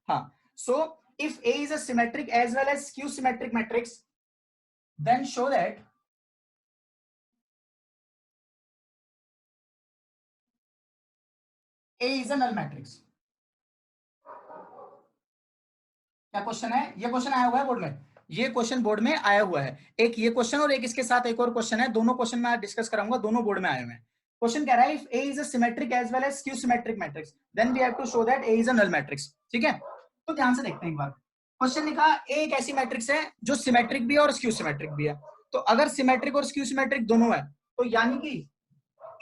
हाँ, so if A is a symmetric as well as skew symmetric matrix, then show that A is a null matrix. क्या question है? ये question आया हुआ है board में, ये क्वेश्चन बोर्ड में आया हुआ है। एक ये क्वेश्चन और एक इसके साथ एक और क्वेश्चन है, दोनों क्वेश्चन मैं डिस्कस कराऊंगा, दोनों बोर्ड में आए हुए हैं। क्वेश्चन कह रहा है if A is a symmetric as well as skew symmetric matrix, then we have to show that A is a null matrix। ठीक है, तो ध्यान से देखते हैं एक बार। क्वेश्चन लिखा A एक ऐसी मैट्रिक्स है जो सिमेट्रिक भी है और स्क्यू सिमेट्रिक भी है। तो अगर सिमेट्रिक और स्क्यू सिमेट्रिक दोनों है, तो यानी कि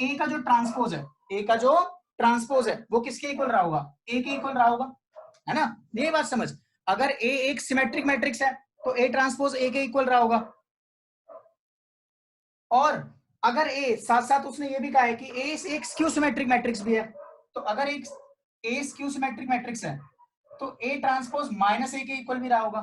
A का जो ट्रांसपोज है, A का जो ट्रांसपोज है वो किसके इक्वल रहा होगा? A के इक्वल रहा होगा, है ना? ये बात समझ। अगर A एक सिमेट्रिक मैट्रिक्स है तो A ट्रांसपोज A के इक्वल रहा होगा। और अगर A साथ साथ उसने ये भी कहा है कि A एक स्क्यू सिमेट्रिक मैट्रिक्स भी है, तो अगर एक A स्क्यू सिमेट्रिक मैट्रिक्स है तो A ट्रांसपोज माइनस A के इक्वल भी रहा होगा।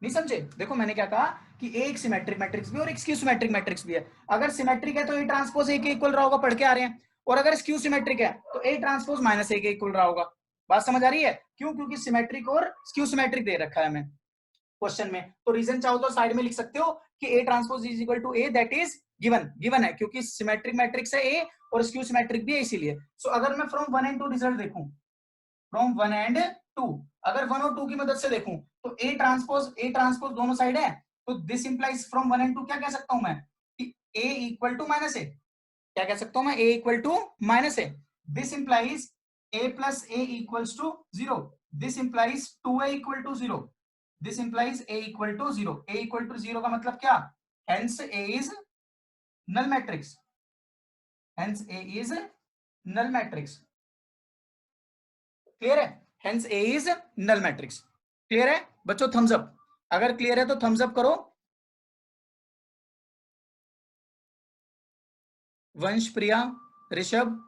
नहीं समझे? देखो मैंने क्या कहा कि A एक सिमेट्रिक मैट्रिक्स भी और एक स्क्यू सिमेट्रिक मैट्रिक्स भी है। अगर सिमेट्रिक है तो A ट्रांसपोज A के इक्वल रहा होगा, पढ़ के आ रहे हैं। और अगर स्क्यू सिमेट्रिक है तो A ट्रांसपोज माइनस A के इक्वल रहा होगा। बात समझ आ रही है? क्यों? क्योंकि सिमेट्रिक और स्क्यू सिमेट्रिक दे रखा है हमें क्वेश्चन में। तो रीजन चाहो तो साइड में लिख सकते हो कि A transpose is equal to A, that is given है, क्योंकि सिमेट्रिक मैट्रिक्स है A और स्क्यू सिमेट्रिक भी है इसीलिए। सो अगर मैं फ्रॉम 1 एंड 2 रिजल्ट देखूं, फ्रॉम 1 एंड 2, अगर 1 और 2 की मदद से देखूं तो A ट्रांसपोज दोनों साइड है, तो दिस इंप्लाइज फ्रॉम 1 एंड 2 क्या कह सकता हूं मैं कि A equal to minus A। क्या कह सकता हूं मैं? A equal to minus A। This implies A plus A equals to 0। This implies 2A equal to 0। This implies A equal to 0। A equal to 0 का मतलब क्या? Hence A is null matrix. Hence A is null matrix. Clear है? Hence A is null matrix. Clear है बच्चों? Thums up. अगर clear है तो Thums up करो। वंश, प्रिया, ऋषभ,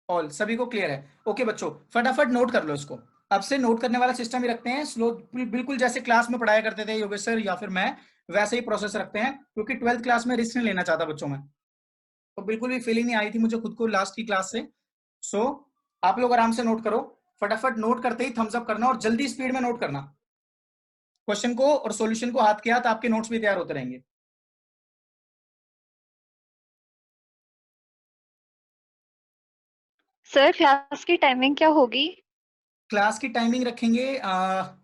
ऑल, सभी को क्लियर है? ओके बच्चों, फटाफट नोट कर लो इसको। अब से नोट करने वाला सिस्टम ही रखते हैं, स्लो, बिल्कुल जैसे क्लास में पढ़ाया करते थे योगेश सर या फिर मैं, वैसे ही प्रोसेस रखते हैं, क्योंकि 12th क्लास में रिस्क नहीं लेना चाहता बच्चों में। तो बिल्कुल भी फीलिंग नहीं आई थी मुझे खुद को लास्ट की क्लास से। सो आप लोग आराम से नोट करो, फटाफट नोट करते ही थम्स अप करना और जल्दी स्पीड में नोट करना क्वेश्चन को और सॉल्यूशन को हाथ के हाथ, आपके नोट्स भी तैयार होते रहेंगे। सर क्लास की टाइमिंग क्या होगी? क्लास की टाइमिंग रखेंगे आप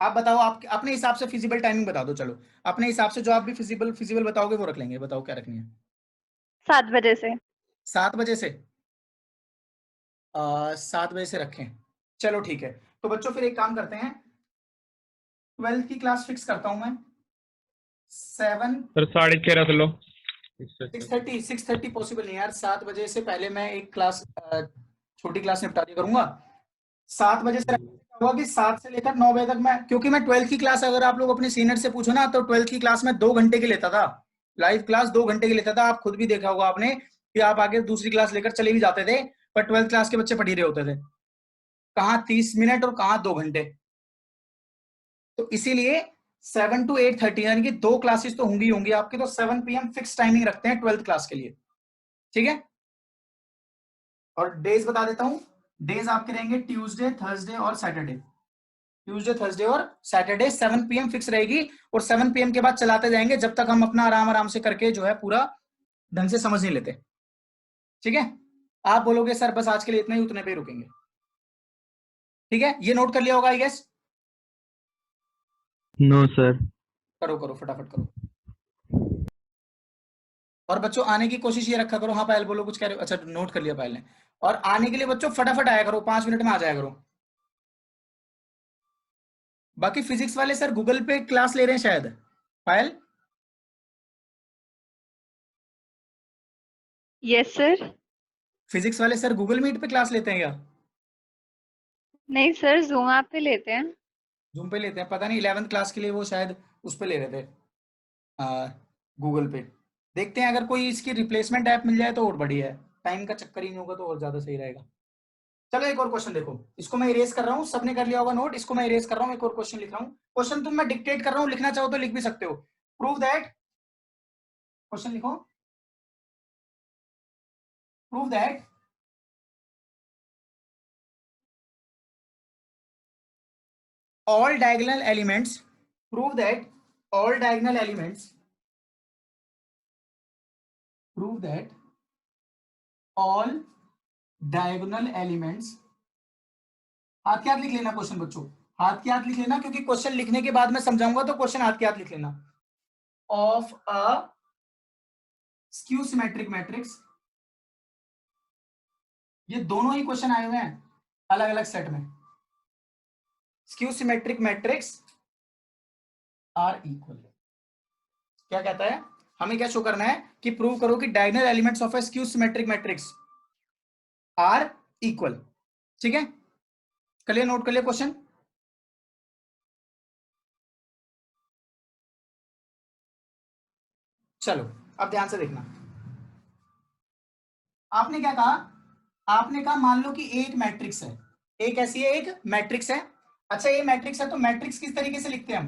बताओ, आप अपने हिसाब से फिजिबल टाइमिंग बता दो। चलो अपने हिसाब से जो आप भी फिजिबल बताओगे वो रख लेंगे। बताओ क्या रखनी है? 7 बजे से। 7 बजे से? 7 बजे से रखें, चलो ठीक है। तो बच्चों फिर एक काम करते हैं, 12th की क्लास फिक्स करता हूं मैं 7। सर 6:30 रख लो। 6:30 पॉसिबल नहीं यार, 7 बजे से पहले मैं एक क्लास छोटी क्लास निपटा दिया करूंगा। 7 बजे से होगा कि 7 से लेकर 9 बजे तक मैं, क्योंकि मैं 12th की क्लास अगर आप लोग अपने सीनियर से पूछो ना, तो 12th की क्लास में 2 घंटे की लेता था, लाइव क्लास 2 घंटे की लेता था। आप खुद भी देखा होगा आपने कि आप आगे दूसरी क्लास लेकर चले भी जाते थे, पर 12th क्लास के बच्चे पढ़ ही रहे होते थे, कहाँ 30 मिनट और कहाँ 2 घंटे। तो इसीलिए 7 to 8:30 यानी कि 2 क्लासेस तो होंगी होंगी आपकी, तो 7 PM फिक्स टाइमिंग रखते हैं 12th क्लास के लिए, ठीक है? और डेज बता देता हूं, डेज आपके रहेंगे ट्यूसडे, थर्सडे और सैटरडे। ट्यूसडे, थर्सडे और सैटरडे 7 PM फिक्स रहेगी, और 7 PM के बाद चलाते जाएंगे जब तक हम अपना आराम आराम से करके जो है पूरा ढंग से समझ नहीं लेते, ठीक है? आप बोलोगे सर बस आज के लिए इतना ही, उतने पे ही रुकेंगे, ठीक है? ये नोट कर लिया होगा आई गेस। No sir. करो करो फटाफट करो। और बच्चों आने की कोशिश ये रखा करो। हाँ पायल बोलो, कुछ कह रहे हो? अच्छा नोट कर लिया पायल ने। और आने के लिए बच्चों फटाफट आया करो, 5 मिनट में आ जाया करो। बाकी फिजिक्स वाले सर गूगल पे क्लास ले रहे हैं शायद, पायल? Yes sir. फिजिक्स वाले सर गूगल मीट पे क्लास लेते हैं क्या? नहीं सर, जूम ऐप पे लेते हैं। जूम पे लेते हैं, पता नहीं 11th क्लास के लिए वो शायद उस पे ले रहे थे, गूगल पे। देखते हैं अगर कोई इसकी रिप्लेसमेंट ऐप मिल जाए तो और बढ़िया है, टाइम का चक्कर ही नहीं होगा तो और ज्यादा सही रहेगा। चलो एक और क्वेश्चन देखो, इसको मैं इरेज कर रहा हूँ, सबने कर लिया होगा नोट, इसको मैं इरेज कर रहा हूँ, एक और क्वेश्चन लिख रहा हूँ। क्वेश्चन तुम मैं डिक्टेट कर रहा हूँ, लिखना चाहो तो लिख भी सकते हो। प्रूव दैट, क्वेश्चन लिखो, prove that all diagonal elements, prove that all diagonal elements, prove that all diagonal elements, हाथ के हाथ लिख लेना क्वेश्चन बच्चों, हाथ के हाथ लिख लेना, क्योंकि क्वेश्चन लिखने के बाद मैं समझाऊंगा तो क्वेश्चन हाथ के हाथ लिख लेना। Of a skew symmetric matrix, ये दोनों ही क्वेश्चन आए हुए हैं अलग अलग सेट में। Skew symmetric matrix are equal, क्या कहता है, हमें क्या शो करना है कि प्रूव करो कि diagonal elements of a skew symmetric matrix are equal. ठीक है, कर लिया, नोट कर लिया क्वेश्चन। चलो अब ध्यान से देखना, आपने क्या कहा, आपने कहा मान लो कि एक मैट्रिक्स है, एक ऐसी है, एक मैट्रिक्स है। अच्छा ये मैट्रिक्स है तो मैट्रिक्स किस तरीके से लिखते हैं हम,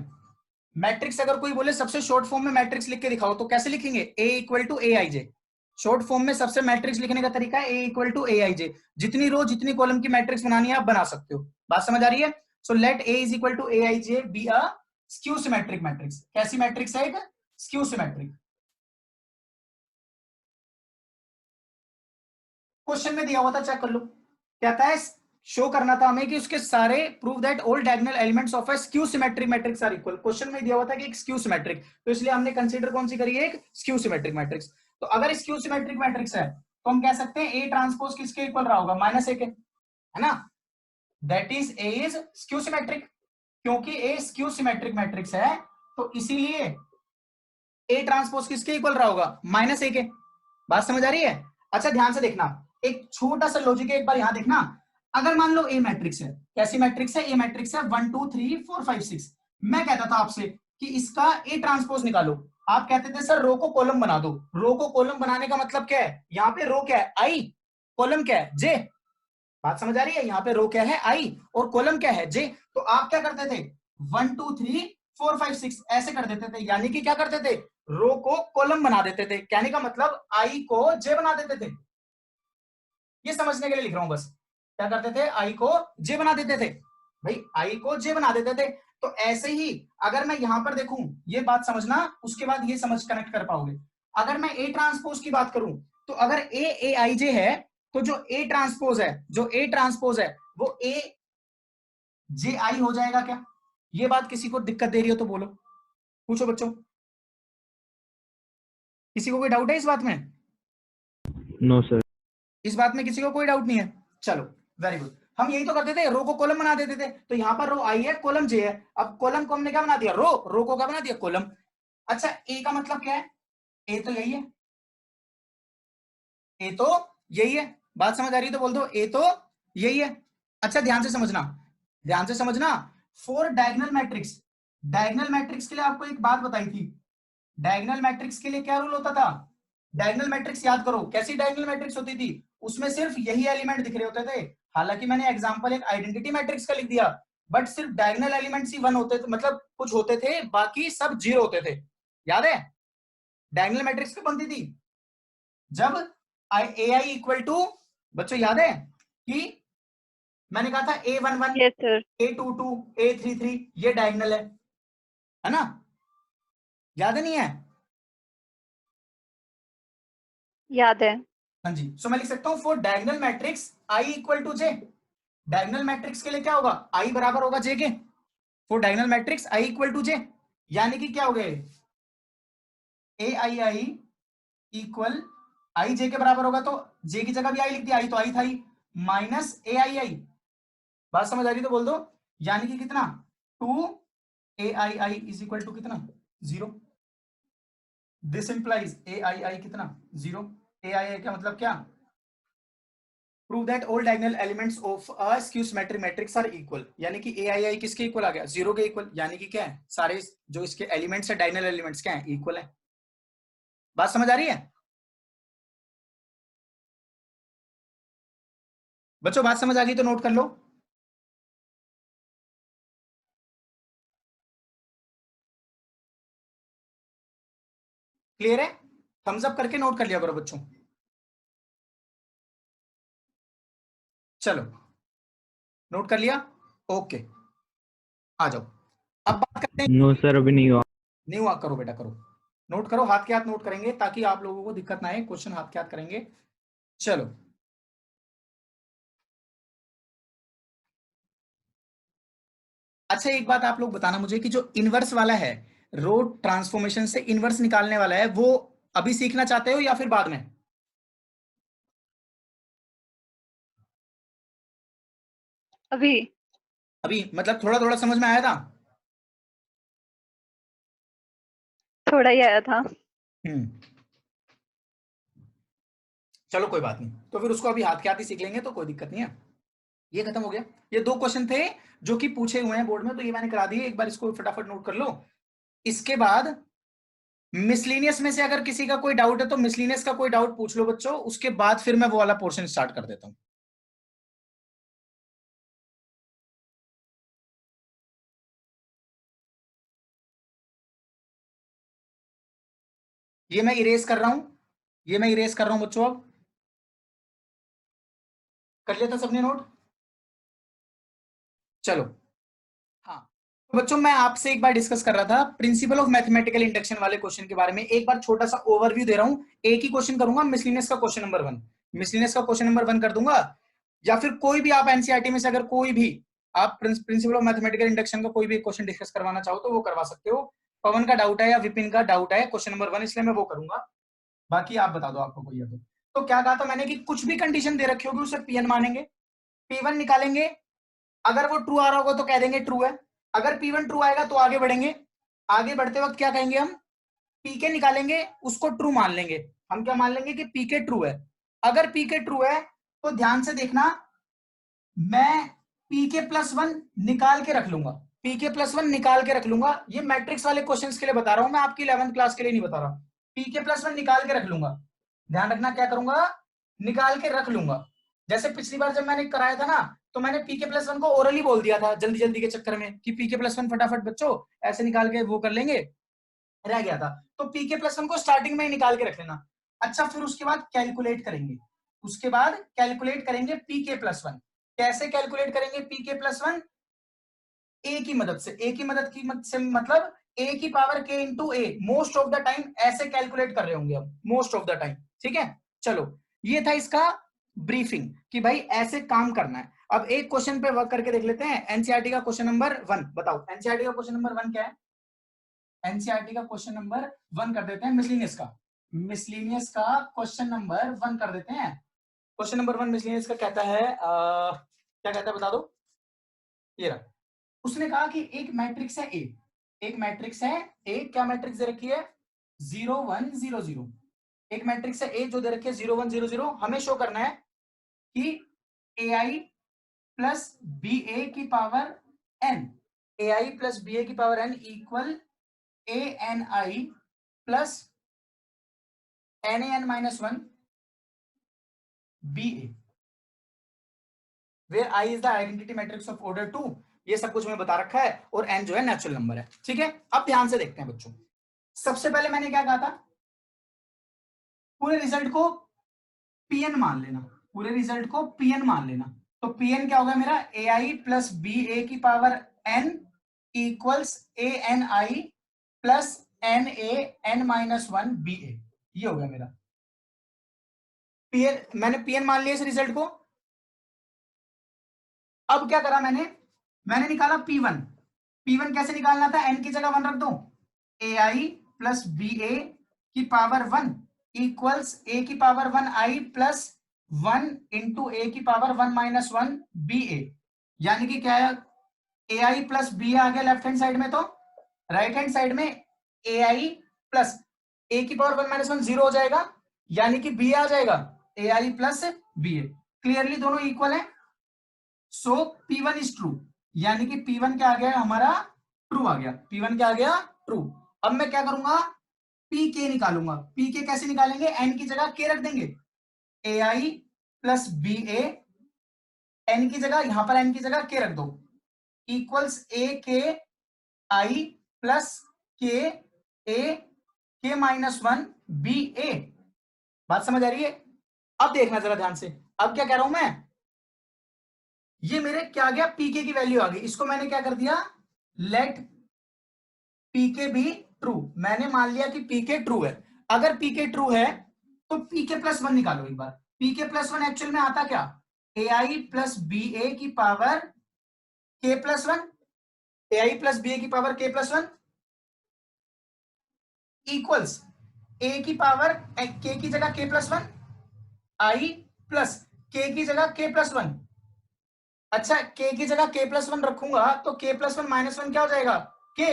मैट्रिक्स अगर कोई बोले सबसे शॉर्ट फॉर्म में मैट्रिक्स लिख के दिखाओ तो कैसे लिखेंगे, A equal to A I J. Short form में सबसे मैट्रिक्स लिखने का तरीका है ए इक्वल टू ए आई जे, जितनी रो जितनी कॉलम की मैट्रिक्स बनानी है आप बना सकते हो। बात समझ आ रही है। So let A is equal to A I J be a skew symmetric matrix. कैसी मैट्रिक्स है, एक स्क्यू सिमेट्रिक। क्वेश्चन में दिया हुआ था, चेक कर लो, कहता है शो करना था हमें कि उसके सारे prove that all diagonal elements of a skew symmetric matrix are equal. Question में दिया हुआ था कि एक स्क्यू सिमेट्रिक, तो इसलिए हमने कंसीडर कौन सी करी है, एक स्क्यू सिमेट्रिक मैट्रिक्स। तो अगर स्क्यू सिमेट्रिक मैट्रिक्स है तो हम कह सकते हैं ए ट्रांसपोज किसके इक्वल रहा होगा, माइनस ए के, है ना। That is a is skew symmetric, क्योंकि ए स्क्यू सिमेट्रिक मैट्रिक्स है तो इसीलिए ए ट्रांसपोज किसके इक्वल रहा होगा, माइनस ए के। बात समझ आ रही है। अच्छा ध्यान से देखना, एक छोटा सा लॉजिक है, एक बार यहां देखना। अगर मान लो ए मैट्रिक्स है, कैसी मैट्रिक्स है, ए मैट्रिक्स है 1 2 3 4 5 6, मैं कहता था आपसे कि इसका ए ट्रांसपोज निकालो, आप कहते थे सर रो को कॉलम बना दो। रो को कॉलम बनाने का मतलब क्या है, यहाँ पे रो क्या है, आई, कॉलम क्या है, जे। बात समझ आ रही है, यहाँ पे रो क्या है, आई, और कॉलम क्या है, जे। तो आप क्या करते थे, 1 2 3 4 5 6 ऐसे कर देते थे, यानी कि क्या करते थे, रो को कॉलम बना देते थे। कहने का मतलब आई को जे बना देते थे। ये समझने के लिए लिख रहा हूं बस, क्या करते थे, आई को जे बना देते थे। भाई आई को जे बना देते थे। तो ऐसे ही अगर मैं यहां पर देखूं, ये बात समझना, उसके बाद ये समझ कनेक्ट कर पाओगे। अगर मैं ए ट्रांसपोज की बात करूं तो अगर ए ए आई जे है तो जो ए ट्रांसपोज है, जो ए ट्रांसपोज है वो ए जे आई हो जाएगा क्या। ये बात किसी को दिक्कत दे रही हो तो बोलो, पूछो बच्चों, किसी को कोई डाउट है इस बात में। No sir. इस बात में किसी को कोई डाउट नहीं है। चलो वेरी गुड, हम यही तो करते थे, रो को कॉलम बना देते थे। तो यहाँ पर रो आई है, कॉलम जे है। अब कॉलम को हमने क्या बना दिया, रो, रो को क्या बना दिया, कॉलम। अच्छा ए का मतलब क्या है, ए तो यही है, ए तो यही है। बात समझ आ रही है तो बोल दो, ए तो यही है। अच्छा ध्यान से समझना, ध्यान से समझना, for diagonal matrix, diagonal matrix के लिए आपको एक बात बताई थी, डायगोनल मैट्रिक्स के लिए क्या रूल होता था, डायगोनल मैट्रिक्स याद करो, कैसी डायगोनल मैट्रिक्स होती थी, उसमें सिर्फ यही एलिमेंट दिख रहे होते थे। हालांकि मैंने एग्जांपल एक आइडेंटिटी मैट्रिक्स का लिख दिया, बट सिर्फ डायगोनल एलिमेंट्स ही वन होते थे, मतलब कुछ होते थे, बाकी सब जीरो होते थे। याद है डायगोनल मैट्रिक्स कब बनती थी, जब ए आई इक्वल टू, बच्चों याद है कि मैंने कहा था A11 yes sir. A22 A33 ये डायगोनल है ना, याद है नहीं है। याद है। हाँ जी, सो मैं लिख सकता हूं for diagonal matrix I equal to J. Diagonal matrix के लिए क्या होगा, आई बराबर होगा जे के। For diagonal matrix I equal to J, यानी कि क्या हो गए, ए आई आई इक्वल आई जे के बराबर होगा, तो जे की जगह भी आई लिख दिया, आई तो आई था ही, माइनस ए आई आई। बात समझ आ रही तो बोल दो, यानी कि कितना, 2 ए आई आई इज इक्वल टू कितना, 0। दिस इंप्लाइज ए आई आई कितना, 0। ए आई आई का मतलब क्या, prove that all diagonal elements of a skew symmetric matrix are equal, यानी कि ए आई आई किसके इक्वल आ गया, 0 के इक्वल, यानी कि क्या है, सारे जो इसके एलिमेंट्स है डायगोनल एलिमेंट्स क्या है, इक्वल है। बात समझ आ रही है बच्चों, बात समझ आ गई तो नोट कर लो। क्लियर है, थम्स अप करके नोट कर लिया करो बच्चों। चलो नोट कर लिया, ओके आ जाओ। अब बात करते हैं। नो सर, अभी नहीं हुआ। नहीं हुआ, करो बेटा करो, नोट करो, हाथ के हाथ नोट करेंगे ताकि आप लोगों को दिक्कत ना आए, क्वेश्चन हाथ के हाथ करेंगे। चलो अच्छा एक बात आप लोग बताना मुझे कि जो इनवर्स वाला है, रो ट्रांसफॉर्मेशन से इनवर्स निकालने वाला है, वो अभी सीखना चाहते हो या फिर बाद में? अभी। अभी मतलब थोड़ा थोड़ा समझ में आया था? थोड़ा ही आया था। चलो कोई बात नहीं, तो फिर उसको अभी हाथ के हाथ ही सीख लेंगे, तो कोई दिक्कत नहीं है। ये खत्म हो गया। ये दो क्वेश्चन थे जो कि पूछे हुए हैं बोर्ड में, तो ये मैंने करा दिए, एक बार इसको फटाफट नोट कर लो। इसके बाद मिसलिनियस में से अगर किसी का कोई डाउट है तो मिसलिनियस का कोई डाउट पूछ लो बच्चों, उसके बाद फिर मैं वो वाला पोर्शन स्टार्ट कर देता हूं। ये मैं इरेज कर रहा हूं, ये मैं इरेज कर रहा हूं बच्चों। अब कर लिया था सबने नोट? चलो हाँ, तो बच्चों मैं आपसे एक बार डिस्कस कर रहा था प्रिंसिपल ऑफ मैथमेटिकल इंडक्शन वाले क्वेश्चन के बारे में। एक बार छोटा सा ओवरव्यू दे रहा हूं, एक ही क्वेश्चन करूंगा, मिसलिनियस का क्वेश्चन नंबर 1, मिसलिनियस का क्वेश्चन नंबर 1 कर दूंगा। या फिर कोई भी आप एनसीईआरटी में से अगर कोई भी आप प्रिंसिपल ऑफ मैथमेटिकल इंडक्शन का कोई भी क्वेश्चन डिस्कस करवाना चाहो तो वो करवा सकते हो। पवन का डाउट है या विपिन का डाउट है क्वेश्चन नंबर 1, इसलिए मैं वो करूंगा। बाकी आप बता दो आपको कोई है तो क्या कहा था मैंने कि कुछ भी कंडीशन दे रखी होगी उसे पीएन मानेंगे, P1 निकालेंगे, अगर वो ट्रू आ रहा होगा तो कह देंगे ट्रू है, अगर P1 ट्रू आएगा तो आगे बढ़ेंगे। आगे बढ़ते वक्त क्या कहेंगे हम, पीके निकालेंगे, उसको ट्रू मान लेंगे। हम क्या मान लेंगे कि पीके ट्रू है। अगर पीके ट्रू है तो ध्यान से देखना, मैं पीके प्लस वन निकाल के रख लूंगा, पीके प्लस वन निकाल के रख लूंगा। ये मैट्रिक्स वाले क्वेश्चंस के लिए बता रहा हूं मैं, आपकी 11th क्लास के लिए नहीं बता रहा। पीके प्लस वन निकाल के रख लूंगा, ध्यान रखना क्या करूंगा, निकाल के रख लूंगा। जैसे पिछली बार जब मैंने कराया था ना, तो मैंने पीके प्लस वन को ओरली बोल दिया था जल्दी जल्दी के चक्कर में कि पीके प्लस वन फटाफट बच्चों ऐसे निकाल के वो कर लेंगे, रह गया था। तो पीके प्लस वन को स्टार्टिंग में ही निकाल के रख लेना। अच्छा फिर उसके बाद कैलकुलेट करेंगे, उसके बाद कैलकुलेट करेंगे पीके प्लस वन। कैसे कैलकुलेट करेंगे पीके प्लस वन? ए की मदद से, ए की मदद से मतलब ए की पावर के into A, most of the time ऐसे कैलकुलेट कर रहे होंगे हम, मोस्ट ऑफ द टाइम। ठीक है चलो, ये था इसका ब्रीफिंग कि भाई ऐसे काम करना है। अब एक क्वेश्चन पे वर्क करके देख लेते हैं। एनसीईआरटी का क्वेश्चन नंबर 1 बताओ, एनसीईआरटी का क्वेश्चन नंबर 1 क्या है? एनसीईआरटी का क्वेश्चन नंबर 1 कर देते हैं मिसलिनियस का, मिसलिनियस का क्वेश्चन नंबर 1 कर देते हैं। क्वेश्चन नंबर 1 मिसलिनियस का कहता है क्या कहता है बता दो। ये रहा, उसने कहा कि एक मैट्रिक्स है ए, एक मैट्रिक्स है ए, क्या मैट्रिक्स दे रखी है 0 1 0 0। एक मैट्रिक्स है ए जो दे रखी है 0 1 0 0। हमें शो करना है कि ए आई प्लस बी ए की power N, A I plus B A की power N equal A N I plus N A N minus one B A, where I is the identity matrix of order 2। ये सब कुछ मैं बता रखा है, और एन जो है नेचुरल नंबर है। ठीक है अब ध्यान से देखते हैं बच्चों। सबसे पहले मैंने क्या कहा था, पूरे रिजल्ट को पीएन मान लेना, पूरे रिजल्ट को पीएन मान लेना। तो पीएन क्या होगा मेरा, ए आई प्लस बी ए की power N equals A N I plus N A N minus one B A. ये हो गया मेरा पीएन, मैंने पीएन मान लिया इस रिजल्ट को। अब क्या करा मैंने, मैंने निकाला P1। P1 कैसे निकालना था, n की जगह 1 रख दो, ए आई प्लस बी ए की पावर 1 इक्वल्स ए की पावर 1 आई प्लस 1 इंटू ए की पावर 1 माइनस 1 बी ए। यानी कि क्या है, ए आई प्लस बी आ गया लेफ्ट हैंड साइड में, तो राइट हैंड साइड में ए आई प्लस ए की पावर 1 माइनस 1 0 हो जाएगा, यानी कि बी आ जाएगा ए I plus B A. Clearly दोनों इक्वल है, सो P1 इज ट्रू, यानी कि P1 क्या आ गया हमारा, ट्रू आ गया। P1 क्या आ गया, ट्रू। अब मैं क्या करूंगा, PK निकालूंगा। PK कैसे निकालेंगे, n की जगह k रख देंगे, ए I plus B A, N की जगह, यहां पर n की जगह k रख दो, इक्वल्स ए के आई plus K A K minus one B ए। बात समझ आ रही है? अब देखना जरा ध्यान से, अब क्या कह रहा हूं मैं, ये मेरे क्या आ गया, पीके की वैल्यू आ गई। इसको मैंने क्या कर दिया, लेट पीके बी ट्रू। मैंने मान लिया कि पीके ट्रू है। अगर पीके ट्रू है तो पीके प्लस वन निकालो एक बार। पीके प्लस वन एक्चुअल में आता क्या, ए आई प्लस बी ए की पावर के plus one, A I plus B A की पावर के प्लस वन इक्वल्स ए की पावर के की जगह के प्लस वन, आई प्लस के की जगह के प्लस वन। अच्छा, के की जगह के प्लस वन रखूंगा तो के प्लस वन माइनस वन क्या हो जाएगा, के,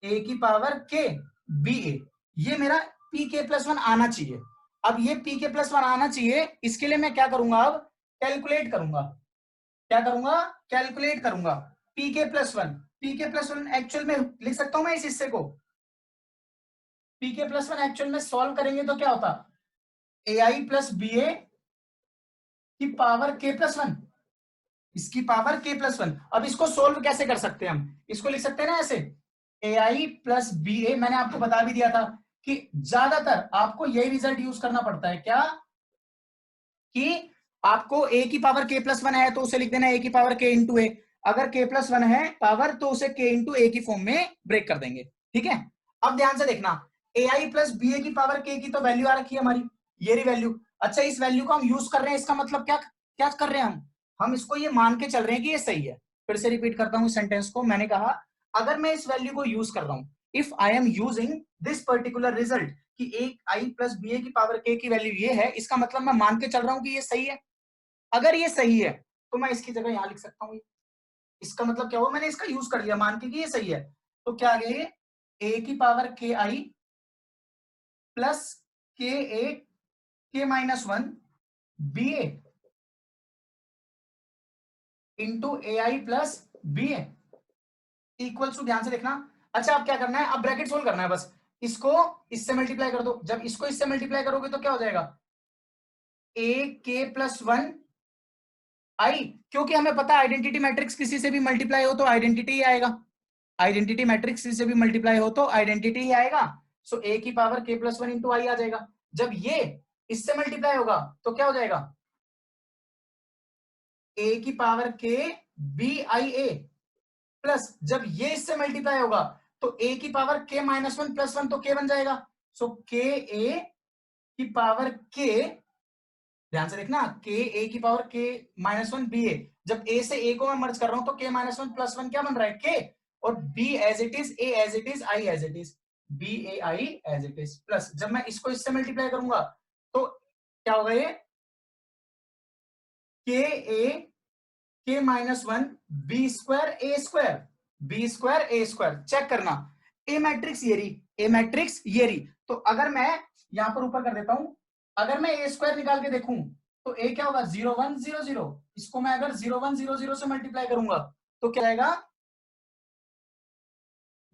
ए की पावर के बी ए। ये मेरा पी के प्लस वन आना चाहिए। अब ये पी के प्लस वन आना चाहिए, इसके लिए मैं क्या करूंगा, अब कैलकुलेट करूंगा। क्या करूंगा, कैलकुलेट करूंगा P K plus one. P K plus one actual में लिख सकता हूं मैं इस हिस्से को, P K plus one actual में सॉल्व करेंगे तो क्या होता, ए आई प्लस बी ए की पावर के प्लस वन, इसकी पावर के प्लस वन। अब इसको सोल्व कैसे कर सकते हैं हम, इसको लिख सकते हैं ना ऐसे, ए आई प्लस बी ए। मैंने आपको बता भी दिया था कि ज्यादातर आपको यही रिजल्ट यूज करना पड़ता है, क्या कि आपको ए की पावर के प्लस वन है तो उसे लिख देना ए की पावर के इंटू ए। अगर के प्लस वन है पावर तो उसे के इंटू ए की फॉर्म में ब्रेक कर देंगे। ठीक है, अब ध्यान से देखना, ए आई प्लस बी ए की पावर के की तो वैल्यू आ रखी है हमारी, ये रही वैल्यू। अच्छा, इस वैल्यू को हम यूज कर रहे हैं, इसका मतलब क्या क्या कर रहे हैं हम इसको ये मान के चल रहे हैं कि ये सही है। फिर से रिपीट करता हूं सेंटेंस को, मैंने कहा अगर मैं इस वैल्यू को यूज कर रहा हूं, if I am using this particular result कि ए आई प्लस बी ए की पावर के की वैल्यू ये है, इसका मतलब मैं मान के चल रहा हूं कि ये सही है। अगर ये सही है तो मैं इसकी जगह यहां लिख सकता हूं, इसका मतलब क्या हुआ, मैंने इसका यूज कर लिया मान के कि ये सही है। तो क्या आ गया, ये ए की पावर के आई plus K A K minus one B A into A I plus B A equal to, ध्यान से देखना। अच्छा, अब क्या करना है, अब ब्रैकेट सोल्व करना है बस, इसको इससे मल्टीप्लाई कर दो। जब इसको इससे मल्टीप्लाई करोगे तो क्या हो जाएगा, ए के प्लस वन आई, क्योंकि हमें पता है आइडेंटिटी मैट्रिक्स किसी से भी मल्टीप्लाई हो तो आइडेंटिटी ही आएगा, आइडेंटिटी मैट्रिक्स किसी से भी मल्टीप्लाई हो तो आइडेंटिटी ही आएगा। सो ए की पावर के प्लस वन इंटू आई आ जाएगा। जब ये इससे मल्टीप्लाई होगा तो क्या हो जाएगा, ए की पावर के बी आई ए प्लस, जब ये इससे मल्टीप्लाई होगा तो ए की पावर के माइनस वन प्लस वन तो के बन जाएगा। सो के ए की पावर के, ध्यान से देखना, के ए की पावर के माइनस वन बी ए। जब ए से ए को मैं मर्ज कर रहा हूं तो के माइनस वन प्लस वन क्या बन रहा है, के, और B as it is, A as it is, I as it is, B A I as it is plus, जब मैं इसको इससे मल्टीप्लाई करूंगा तो क्या होगा, ये के A K minus one B square A square, B square A square. Check करना, ए मैट्रिक्स ये रही, ए मैट्रिक्स ये रही। तो अगर मैं यहां पर ऊपर कर देता हूं, अगर मैं ए स्क्वायर निकाल के देखूं तो ए क्या होगा, 0 1 0 0। इसको मैं अगर 0 1 0 0 से मल्टीप्लाई करूंगा तो क्या आएगा,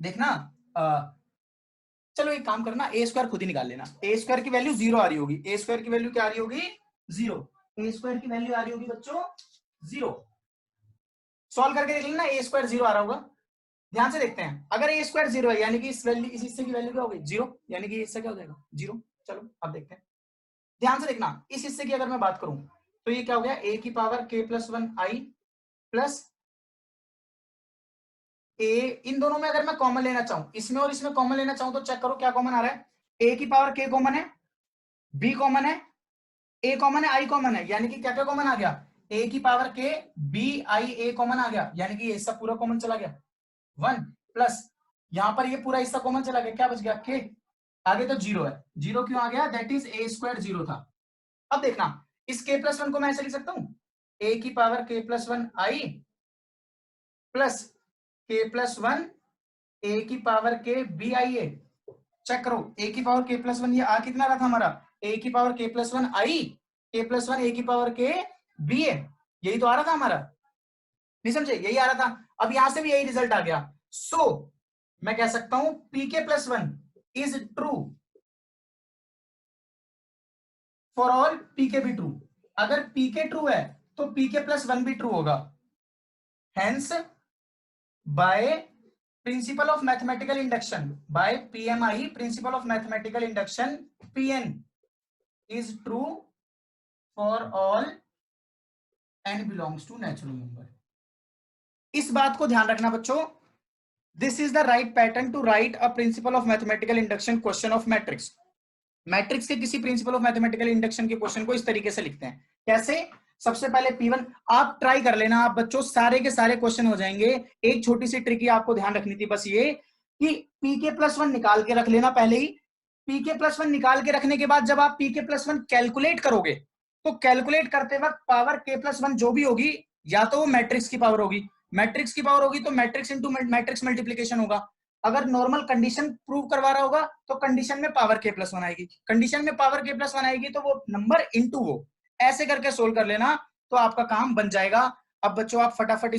देखना। चलो एक काम करना, ए स्क्वायर खुद ही निकाल लेना। ए स्क्वायर की वैल्यू 0 आ रही होगी, ए स्क्वायर की वैल्यू क्या आ रही होगी, 0। ए स्क्वायर की वैल्यू आ रही होगी बच्चों 0। सॉल्व करके देख लेना, ए स्क्वायर 0 आ रहा होगा। ध्यान से देखते हैं, अगर ए स्क्वायर 0 है यानी कि इस वैल्यू, इस हिस्से की वैल्यू क्या होगी, 0, यानी कि इससे क्या हो जाएगा, 0। चलो अब देखते हैं, ध्यान से देखना, इस हिस्से की अगर मैं बात करूं तो ये क्या हो गया, ए की पावर के प्लस वन आई प्लस ए। इन दोनों में अगर मैं कॉमन लेना चाहूं, इसमें और इसमें कॉमन लेना चाहूं तो चेक करो क्या कॉमन आ रहा है, ए की पावर के कॉमन है, बी कॉमन है, ए कॉमन है, आई कॉमन है, यानी कि क्या क्या कॉमन आ गया, ए की पावर के बी आई ए कॉमन आ गया, यानी कि ये सब पूरा कॉमन चला गया 1 प्लस यहां पर ये पूरा हिस्सा कॉमन चला गया, क्या बच गया, के। आगे तो 0 है, 0 क्यों आ गया, दैट इज ए स्क्वायर 0 था। अब देखना, इस के प्लस वन को मैं ऐसे लिख सकता हूं, ए की पावर के प्लस वन आई प्लस के प्लस वन ए की पावर के बी आई ए। चेक करो, ए की पावर के प्लस वन, ये आ कितना रहा था हमारा, ए की पावर के प्लस वन आई, के प्लस वन ए की पावर के बी ए, यही तो आ रहा था हमारा, नहीं समझे, यही आ रहा था। अब यहां से भी यही रिजल्ट आ गया। सो मैं कह सकता हूं P K plus one is true for all P के भी ट्रू। अगर पी के ट्रू है तो पी के प्लस वन भी ट्रू होगा। Hence by principle of mathematical induction, by PMI principle of mathematical induction, PN is true for all n belongs to natural number. इस बात को ध्यान रखना बच्चों, this is the right pattern to write a principle of mathematical induction question of matrix. Matrix के किसी principle of mathematical induction के question को इस तरीके से लिखते हैं। कैसे? सबसे पहले P1 आप ट्राई कर लेना, आप बच्चों सारे के सारे क्वेश्चन हो जाएंगे। एक छोटी सी ट्रिक आपको ध्यान रखनी थी बस ये कि pk+1 निकाल के रख लेना पहले ही। pk+1 निकाल के रखने के बाद जब आप pk+1 कैलकुलेट करोगे तो कैलकुलेट करते वक्त पावर k+1 जो भी होगी या तो वो मैट्रिक्स की पावर होगी, मैट्रिक्स की पावर होगी तो मैट्रिक्स इंटू मैट्रिक्स मल्टीप्लीकेशन होगा। अगर नॉर्मल कंडीशन प्रूव करवा रहा होगा तो कंडीशन में पावर k+1 आएगी, कंडीशन में पावर k+1 आएगी तो वो नंबर इंटू वो, ऐसे करके सोल्व कर लेना तो आपका काम बन जाएगा। अब बच्चों आप फटाफट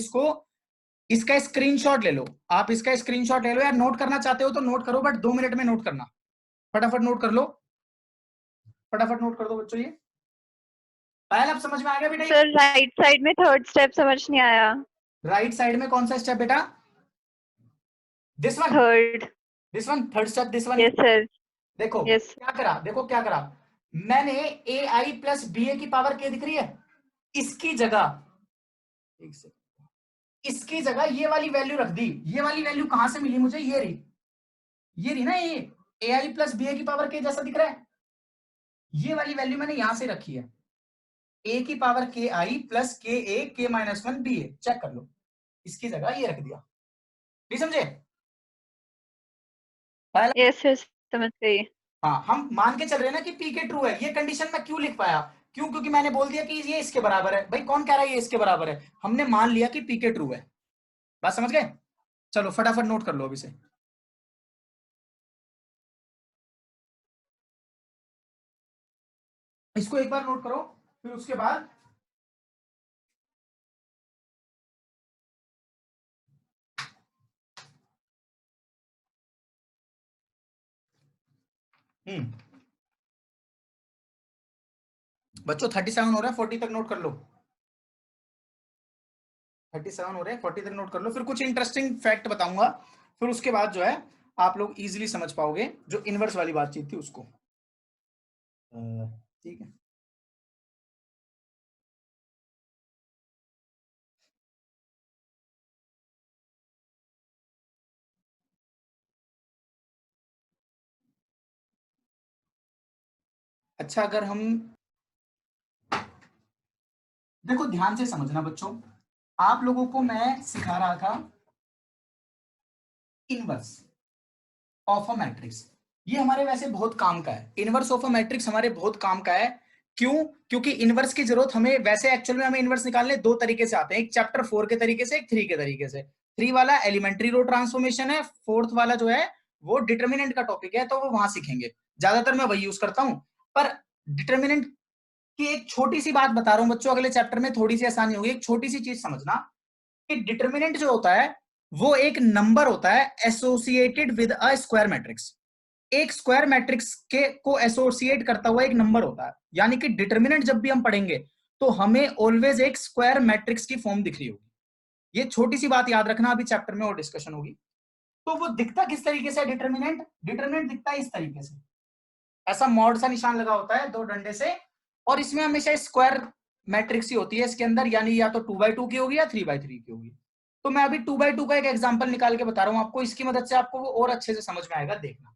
इसका स्क्रीनशॉट ले लो, आप इसका स्क्रीनशॉट ले लो यार। नोट करना चाहते हो तो नोट करो, बट 2 मिनट में नोट करना, फटाफट नोट कर लो, फटाफट नोट कर दो बच्चों। ये पहले आप समझ में आ गया बेटा? सर राइट साइड में थर्ड स्टेप समझ नहीं आया। राइट साइड में कौन सा स्टेप बेटा? This one, third. This one, third step, this one. Yes sir. देखो यस। क्या करा, देखो क्या करा मैंने, AI प्लस BA की पावर क्या दिख रही है, इसकी जगह, एक सेकंड, इसकी जगह ये वाली वैल्यू रख दी। ये वाली वैल्यू कहां से मिली मुझे? ये रही ना, ये AI प्लस BA की पावर के जैसा दिख रहा है, ये वाली वैल्यू मैंने यहां से रखी है, A की power KI plus KA K-1 BA। Check कर लो, इसकी जगह ये रख दिया, नहीं समझे? यस सर समझ गई। हाँ, हम मान के चल रहे हैं ना कि PK ट्रू है। ये कंडीशन मैं क्यों लिख पाया? क्यों? क्योंकि मैंने बोल दिया कि ये इसके बराबर है। भाई कौन कह रहा है ये इसके बराबर है? हमने मान लिया कि PK ट्रू है। बात समझ गए? चलो फटाफट नोट कर लो अभी से। इसको एक बार नोट करो, फिर उसके बाद बच्चों 37 हो रहा है, 40 तक नोट कर लो। 37 हो रहे हैं, 40 तक नोट कर लो। फिर कुछ इंटरेस्टिंग फैक्ट बताऊंगा, फिर उसके बाद जो है आप लोग इजीली समझ पाओगे जो इनवर्स वाली बातचीत थी उसको। ठीक है, अच्छा अगर हम, देखो ध्यान से समझना बच्चों, आप लोगों को मैं सिखा रहा था इनवर्स ऑफ अ मैट्रिक्स। ये हमारे वैसे बहुत काम का है, इनवर्स ऑफ अ मैट्रिक्स हमारे बहुत काम का है। क्यों? क्योंकि इनवर्स की जरूरत हमें वैसे एक्चुअल में हमें इनवर्स निकालने दो तरीके से आते हैं, एक चैप्टर 4 के तरीके से, एक 3 के तरीके से। 3 वाला एलिमेंट्री रो ट्रांसफॉर्मेशन है, 4th वाला जो है वो डिटर्मिनेंट का टॉपिक है, तो वो वहां सीखेंगे। ज्यादातर मैं वही यूज करता हूं, पर डिटर्मिनेंट की एक छोटी सी बात बता रहा हूं बच्चों, अगले चैप्टर में थोड़ी सी आसानी होगी। एक छोटी सी चीज समझना कि डिटर्मिनेंट जो होता है वो एक नंबर होता है associated with a square matrix. एक स्क्वायर मैट्रिक्स के को एसोसिएट करता हुआ एक नंबर होता है, यानी कि डिटर्मिनेंट जब भी हम पढ़ेंगे तो हमें ऑलवेज एक स्क्वायर मैट्रिक्स की फॉर्म दिख रही होगी। ये छोटी सी बात याद रखना, अभी चैप्टर में और डिस्कशन होगी। तो वो दिखता किस तरीके से डिटर्मिनेंट? डिटर्मिनेंट दिखता है इस तरीके से, ऐसा मॉड सा निशान लगा होता है 2 डंडे से, और इसमें हमेशा स्क्वायर मैट्रिक्स ही होती है इसके अंदर, यानी या तो 2x2 की होगी या 3x3 की होगी। तो मैं अभी 2x2 का एक एग्जांपल निकाल के बता रहा हूं आपको, इसकी मदद से आपको वो और अच्छे से समझ में आएगा। देखना,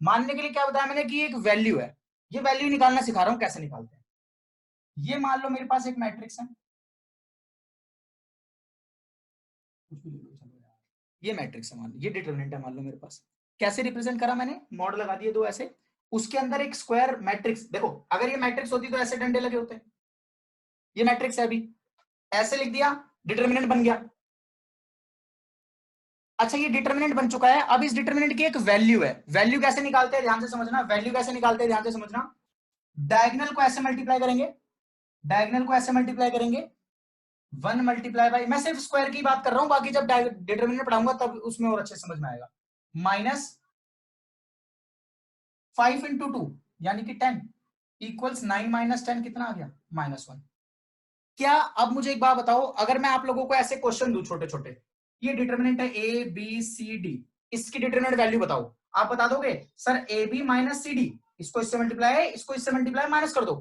मानने के लिए क्या बताया मैंने कि एक वैल्यू है, ये वैल्यू निकालना सिखा रहा हूं कैसे निकालते हैं। ये मान लो मेरे पास एक मैट्रिक्स है, ये मैट्रिक्स है मान लो, ये डिटरमिनेंट है मान लो मेरे पास। कैसे रिप्रेजेंट करा मैंने? मॉड लगा दिए 2 ऐसे, उसके अंदर एक स्क्वायर मैट्रिक्स। देखो अगर ये मैट्रिक्स होती तो ऐसे डंडे लगे होते, ये मैट्रिक्स है, अभी ऐसे लिख दिया, डिटरमिनेंट बन गया। अच्छा ये डिटरमिनेंट बन चुका है, अब इस डिटरमिनेंट की एक वैल्यू है। वैल्यू कैसे निकालते हैं ध्यान से समझना, वैल्यू कैसे निकालते हैं ध्यान से समझना। डायगोनल को ऐसे मल्टीप्लाई करेंगे, डायगोनल को ऐसे मल्टीप्लाई करेंगे, 1 मल्टीप्लाई बाई, मैं सिर्फ स्क्वायर की बात कर रहा हूं, बाकी जब डिटरमिनेंट पढ़ाऊंगा तब उसमें और अच्छे समझ में आएगा। माइनस 5 इंटू 2 यानी कि 10 इक्वल्स 9 माइनस 10 कितना आ गया? -1। क्या, अब मुझे एक बात बताओ, अगर मैं आप लोगों को ऐसे क्वेश्चन दूं छोटे छोटे, ये डिटरमिनेंट है ए बी सी डी, इसकी डिटरमिनेंट वैल्यू बताओ, आप बता दोगे? Sir A B minus C D, इसको इससे मल्टीप्लाई है, इसको इससे मल्टीप्लाई माइनस कर दो,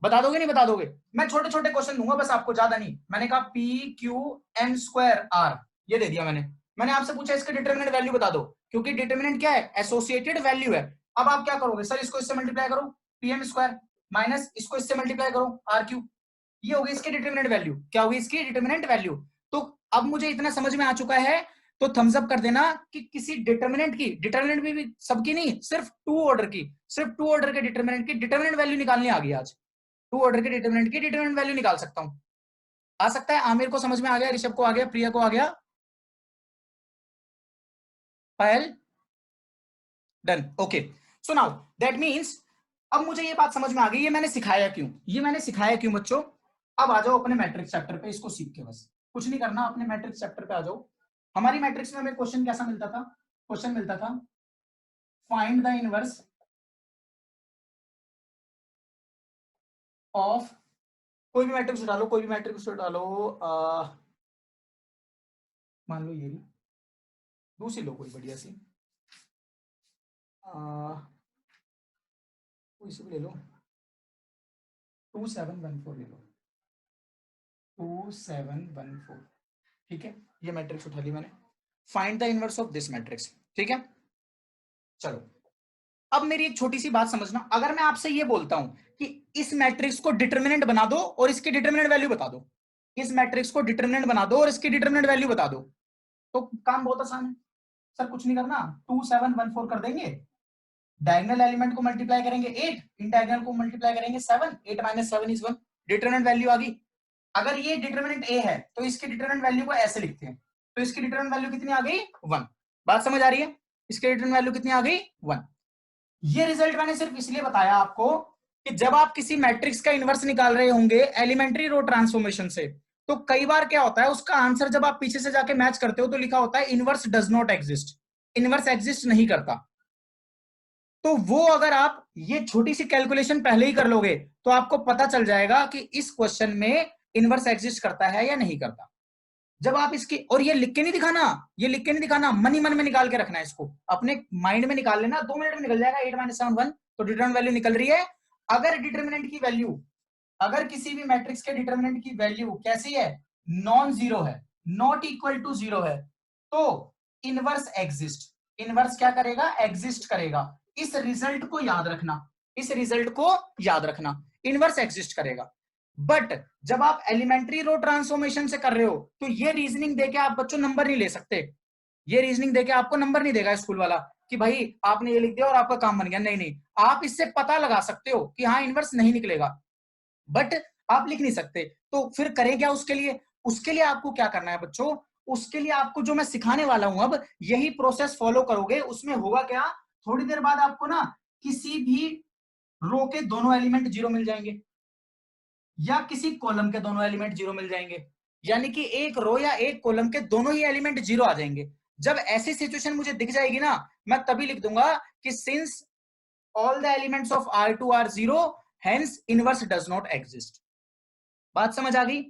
बता दोगे नहीं बता दोगे? मैं छोटे छोटे क्वेश्चन दूंगा बस आपको, ज्यादा नहीं। मैंने कहा P Q M square R, ये दे दिया मैंने आपसे पूछा इसके डिटरमिनेंट वैल्यू बता दो, क्योंकि डिटरमिनेंट क्या है? एसोसिएटेड वैल्यू है। अब आप क्या करोगे? सर इसको इससे मल्टीप्लाई करो, पी एम स्क्वायर, माइनस इसको इससे मल्टीप्लाई करो, आर क्यू। ये होगी इसकी डिटरमिनेंट वैल्यू। क्या होगी इसकी डिटरमिनेंट वैल्यू? तो अब मुझे इतना समझ में आ चुका है, तो थम्स अप कर देना कि किसी डिटरमिनेंट की, डिटरमिनेंट भी सबकी नहीं, सिर्फ टू ऑर्डर की, सिर्फ टू ऑर्डर के डिटरमिनेंट की डिटरमिनेंट वैल्यू निकालनी आ गई आज। टू ऑर्डर के डिटरमिनेंट की डिटरमिनेंट वैल्यू निकाल सकता हूं। आ सकता है? आमिर को समझ में आ गया, ऋषभ को आ गया, प्रिया को आ गया, Payal, done, okay. So now that means अब मुझे ये बात समझ में आ गई, ये मैंने सिखाया क्यों, ये मैंने सिखाया क्यों बच्चों। अब आ जाओ अपने मैट्रिक्स चैप्टर पे, इसको सीख के बस कुछ नहीं करना, अपने मैट्रिक्स चैप्टर पे आ जाओ। हमारी मैट्रिक्स में हमें क्वेश्चन कैसा मिलता था? क्वेश्चन मिलता था फाइंड द इनवर्स ऑफ, कोई भी मैट्रिक्स उठा लो, कोई भी मैट्रिक्स उठा लो, मान लो ये दूसरी लो कोई बढ़िया सी, कोई सी भी ले लो, 2714 ले लो, 2714, ठीक है। ये मैट्रिक्स उठा ली मैंने, find the inverse of this matrix, ठीक है। चलो अब मेरी एक छोटी सी बात समझना, अगर मैं आपसे ये बोलता हूं कि इस मैट्रिक्स को डिटरमिनेंट बना दो और इसकी डिटरमिनेंट वैल्यू बता दो, इस मैट्रिक्स को डिटरमिनेंट बना दो और इसकी डिटरमिनेंट वैल्यू बता दो, तो काम बहुत आसान है। सर कुछ नहीं करना, 2714 कर देंगे, डायगोनल एलिमेंट को मल्टीप्लाई करेंगे 8, इन डायगोनल को मल्टीप्लाई करेंगे 7, 8 - 7 = 1, डिटरमिनेंट वैल्यू आ गई। अगर ये डिटरमिनेंट ए है तो इसकी डिटरमिनेंट वैल्यू को ऐसे लिखते हैं, तो इसकी डिटरमिनेंट वैल्यू कितनी आ गई? 1। बात समझ आ रही है? इसकी डिटरमिनेंट वैल्यू कितनी आ गई? 1। ये रिजल्ट मैंने सिर्फ इसलिए बताया आपको कि जब आप किसी मैट्रिक्स का इनवर्स निकाल रहे होंगे एलिमेंट्री रो ट्रांसफॉर्मेशन से, तो कई बार क्या होता है, उसका आंसर जब आप पीछे से जाके मैच करते हो तो लिखा होता है inverse does not exist, inverse exist नहीं करता। तो वो अगर आप ये छोटी सी कैलकुलेशन पहले ही कर लोगे तो आपको पता चल जाएगा कि इस क्वेश्चन में इनवर्स एग्जिस्ट करता है या नहीं करता। जब आप इसकी, और ये लिख के नहीं दिखाना, ये लिख के नहीं दिखाना, मन ही मन में निकाल के रखना है, इसको अपने माइंड में निकाल लेना, 2 मिनट में निकल जाएगा। 8 - 7 1, तो डिटरमिनेंट वैल्यू निकल रही है। अगर डिटरमिनेंट की वैल्यू, अगर किसी भी मैट्रिक्स के डिटरमिनेंट की वैल्यू कैसी है? नॉन जीरो है, नॉट इक्वल टू जीरो है, तो इनवर्स एग्जिस्ट, इनवर्स क्या करेगा? एग्जिस्ट करेगा। इस रिजल्ट को याद रखना, इस रिजल्ट को याद रखना, इनवर्स एग्जिस्ट करेगा। बट जब आप एलिमेंट्री रो ट्रांसफॉर्मेशन से कर रहे हो तो ये रीजनिंग देके आप बच्चों नंबर नहीं ले सकते, ये रीजनिंग देके आपको नंबर नहीं देगा स्कूल वाला कि भाई आपने ये लिख दिया और आपका काम बन गया। नहीं नहीं, आप इससे पता लगा सकते हो कि हाँ इनवर्स नहीं निकलेगा, बट आप लिख नहीं सकते। तो फिर करें क्या उसके लिए? उसके लिए आपको क्या करना है बच्चों? उसके लिए आपको जो मैं सिखाने वाला हूं अब, यही प्रोसेस फॉलो करोगे। उसमें होगा क्या, थोड़ी देर बाद आपको ना किसी भी रो के दोनों एलिमेंट जीरो मिल जाएंगे या किसी कॉलम के दोनों एलिमेंट जीरो मिल जाएंगे, यानी कि एक रो या एक कॉलम के दोनों ही एलिमेंट जीरो आ जाएंगे। जब ऐसी सिचुएशन मुझे दिख जाएगी ना, मैं तभी लिख दूंगा कि since all the elements of R2 are zero, hence inverse does not exist. बात समझ आ गई?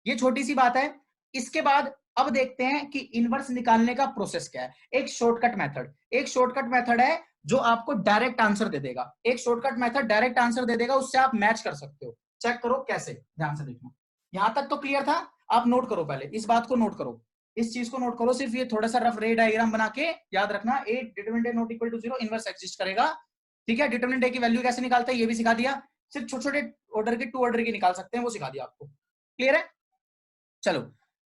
ये छोटी सी बात है। इसके बाद अब देखते हैं कि इनवर्स निकालने का प्रोसेस क्या है। एक शॉर्टकट मेथड, एक शॉर्टकट मेथड है जो आपको डायरेक्ट आंसर दे देगा, एक शॉर्टकट मेथड डायरेक्ट आंसर दे देगा, उससे आप मैच कर सकते हो। चेक करो कैसे, ध्यान से देखना। यहां तक तो क्लियर था? आप नोट करो, पहले इस बात को नोट करो, इस चीज को नोट करो, सिर्फ ये थोड़ा सा रफ रे डायग्राम बना के याद रखना। A determinant A not equal to zero, inverse exist करेगा, ठीक है। डिटरमिनेंट ए की वैल्यू कैसे निकालते हैं ये भी सिखा दिया, सिर्फ छोटे छोटे ऑर्डर के, टू ऑर्डर के निकाल सकते हैं, वो सिखा दिया आपको। क्लियर है? चलो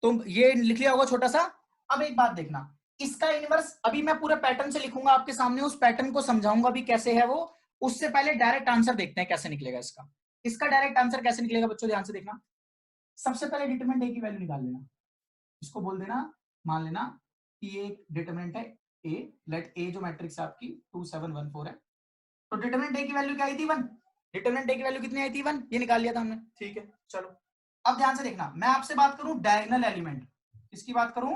तुम ये लिख लिया होगा छोटा सा। अब एक बात देखना, इसका इनवर्स अभी मैं पूरे पैटर्न से लिखूंगा आपके सामने, उस पैटर्न को समझाऊंगा भी कैसे है वो। उससे पहले डायरेक्ट आंसर देखते हैं कैसे निकलेगा इसका। इसका डायरेक्ट आंसर कैसे निकलेगा बच्चों, ध्यान से देखना। सबसे पहले डिटरमिनेंट ए की वैल्यू निकाल लेना, इसको बोल देना, मान लेना कि ये डिटरमिनेंट है ए, लेट ए जो मैट्रिक्स है आपकी 2714 है, तो डिटरमिनेंट ए की वैल्यू क्या आई थी? 1। डिटरमिनेंट ए की वैल्यू कितनी आई थी? 1, ये निकाल लिया था हमने, ठीक है। चलो अब ध्यान से देखना, मैं आपसे बात करूं डायगोनल एलिमेंट, किसकी बात करूं?